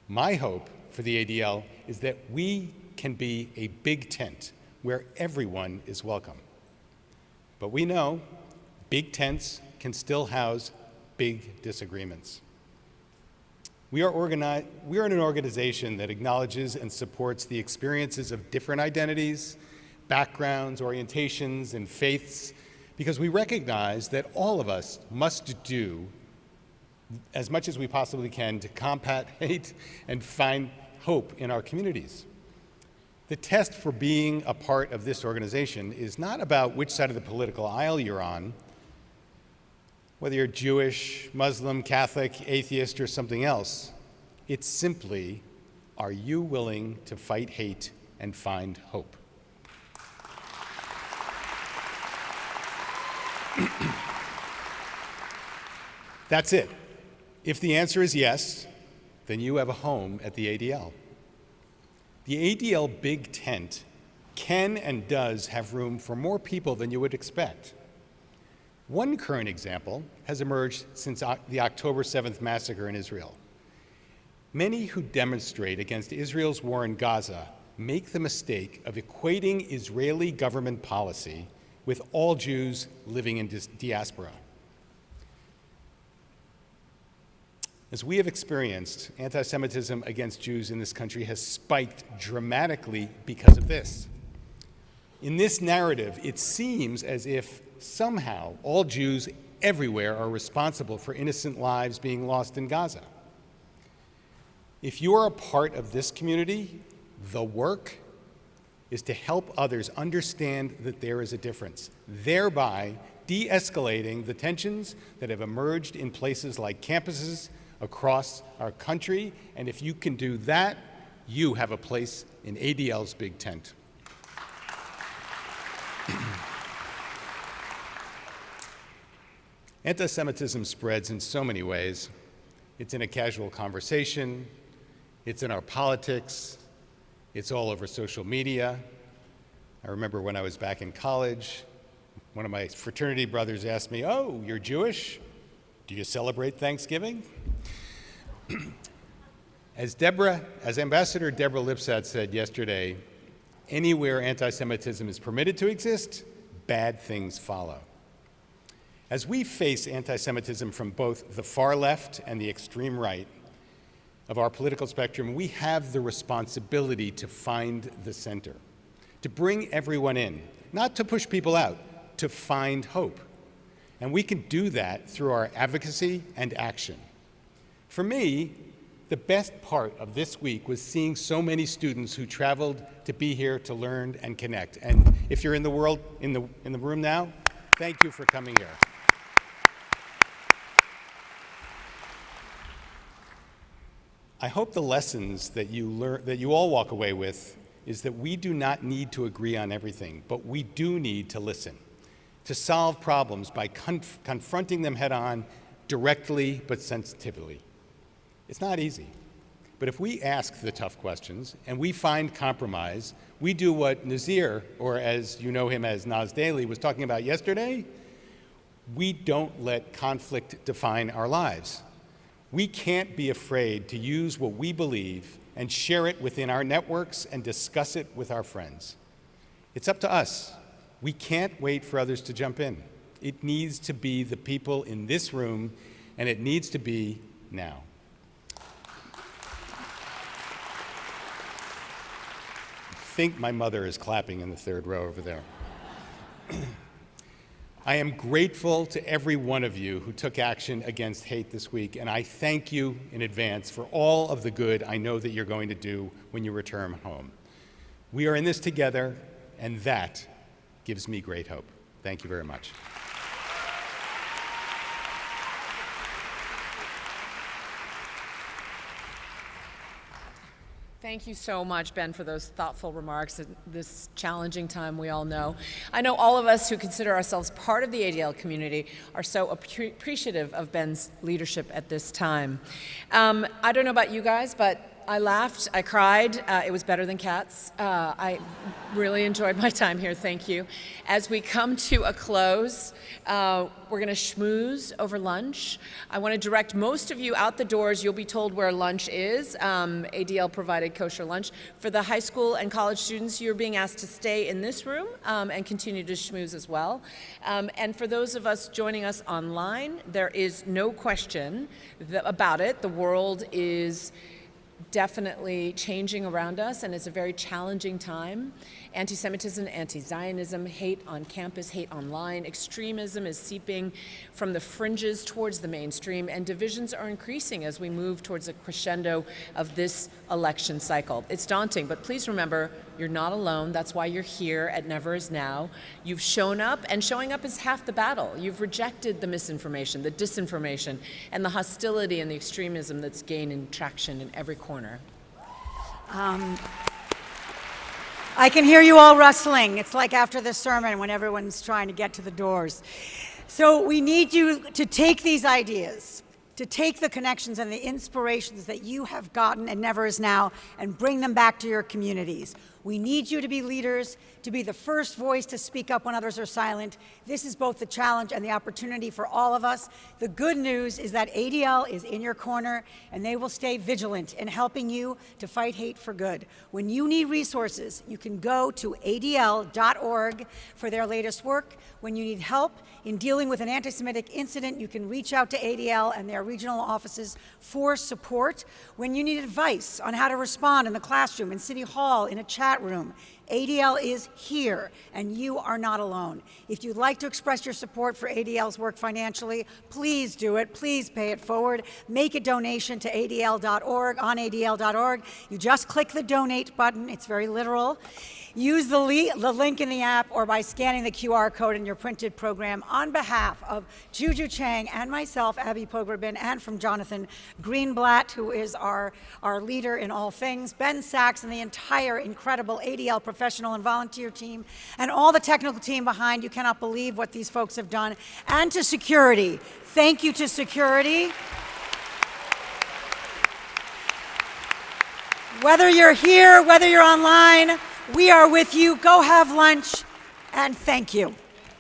My hope for the ADL is that we can be a big tent where everyone is welcome. But we know big tents can still house big disagreements. We are an organization that acknowledges and supports the experiences of different identities, backgrounds, orientations, and faiths, because we recognize that all of us must do as much as we possibly can to combat hate and find hope in our communities. The test for being a part of this organization is not about which side of the political aisle you're on, whether you're Jewish, Muslim, Catholic, atheist, or something else. It's simply, are you willing to fight hate and find hope? That's it. If the answer is yes, then you have a home at the ADL. The ADL Big Tent can and does have room for more people than you would expect. One current example has emerged since the October 7th massacre in Israel. Many who demonstrate against Israel's war in Gaza make the mistake of equating Israeli government policy with all Jews living in diaspora. As we have experienced, anti-Semitism against Jews in this country has spiked dramatically because of this. In this narrative, it seems as if somehow all Jews everywhere are responsible for innocent lives being lost in Gaza. If you are a part of this community, the work is to help others understand that there is a difference, thereby de-escalating the tensions that have emerged in places like campuses across our country. And if you can do that, you have a place in ADL's big tent. Anti-Semitism spreads in so many ways. It's in a casual conversation, it's in our politics, it's all over social media. I remember when I was back in college, one of my fraternity brothers asked me, "Oh, you're Jewish? Do you celebrate Thanksgiving?" As Ambassador Deborah Lipstadt said yesterday, anywhere anti-Semitism is permitted to exist, bad things follow. As we face anti-Semitism from both the far left and the extreme right of our political spectrum, we have the responsibility to find the center, to bring everyone in, not to push people out, to find hope. And we can do that through our advocacy and action. For me, the best part of this week was seeing so many students who traveled to be here to learn and connect. And if you're in the room now, thank you for coming here. I hope the lessons that you all walk away with is that we do not need to agree on everything, but we do need to listen, to solve problems by confronting them head on, directly but sensitively. It's not easy, but if we ask the tough questions and we find compromise, we do what Nazir, or as you know him as Naz Daly, was talking about yesterday. We don't let conflict define our lives. We can't be afraid to use what we believe and share it within our networks and discuss it with our friends. It's up to us. We can't wait for others to jump in. It needs to be the people in this room, and it needs to be now. I think my mother is clapping in the third row over there. I am grateful to every one of you who took action against hate this week, and I thank you in advance for all of the good I know that you're going to do when you return home. We are in this together, and that gives me great hope. Thank you very much. Thank you so much, Ben, for those thoughtful remarks at this challenging time we all know. I know all of us who consider ourselves part of the ADL community are so appreciative of Ben's leadership at this time. I don't know about you guys, but I laughed, I cried. It was better than Cats. I really enjoyed my time here, thank you. As we come to a close, we're gonna schmooze over lunch. I wanna direct most of you out the doors. You'll be told where lunch is. ADL provided kosher lunch. For the high school and college students, you're being asked to stay in this room and continue to schmooze as well. And for those of us joining us online, there is no question about it. The world is definitely changing around us, and it's a very challenging time. Anti-Semitism, anti-Zionism, hate on campus, hate online, extremism is seeping from the fringes towards the mainstream, and divisions are increasing as we move towards a crescendo of this election cycle. It's daunting, but please remember, you're not alone. That's why you're here at Never Is Now. You've shown up, and showing up is half the battle. You've rejected the misinformation, the disinformation, and the hostility and the extremism that's gaining traction in every corner. I can hear you all rustling. It's like after the sermon when everyone's trying to get to the doors. So we need you to take these ideas, to take the connections and the inspirations that you have gotten at Never Is Now and bring them back to your communities. We need you to be leaders, to be the first voice to speak up when others are silent. This is both the challenge and the opportunity for all of us. The good news is that ADL is in your corner, and they will stay vigilant in helping you to fight hate for good. When you need resources, you can go to adl.org for their latest work. When you need help in dealing with an anti-Semitic incident, you can reach out to ADL and their regional offices for support. When you need advice on how to respond in the classroom, in City Hall, in a chat room, ADL is here, and you are not alone. If you'd like to express your support for ADL's work financially, please do it. Please pay it forward. Make a donation to adl.org on adl.org. You just click the donate button. It's very literal. Use the link in the app or by scanning the QR code in your printed program. On behalf of Juju, Chang, and myself, Abby Pogrebin, and from Jonathan Greenblatt, who is our leader in all things, Ben Sachs, and the entire incredible ADL professional and volunteer team, and all the technical team behind, you cannot believe what these folks have done. And to security, thank you to security. Whether you're here, whether you're online, we are with you. Go have lunch, and thank you.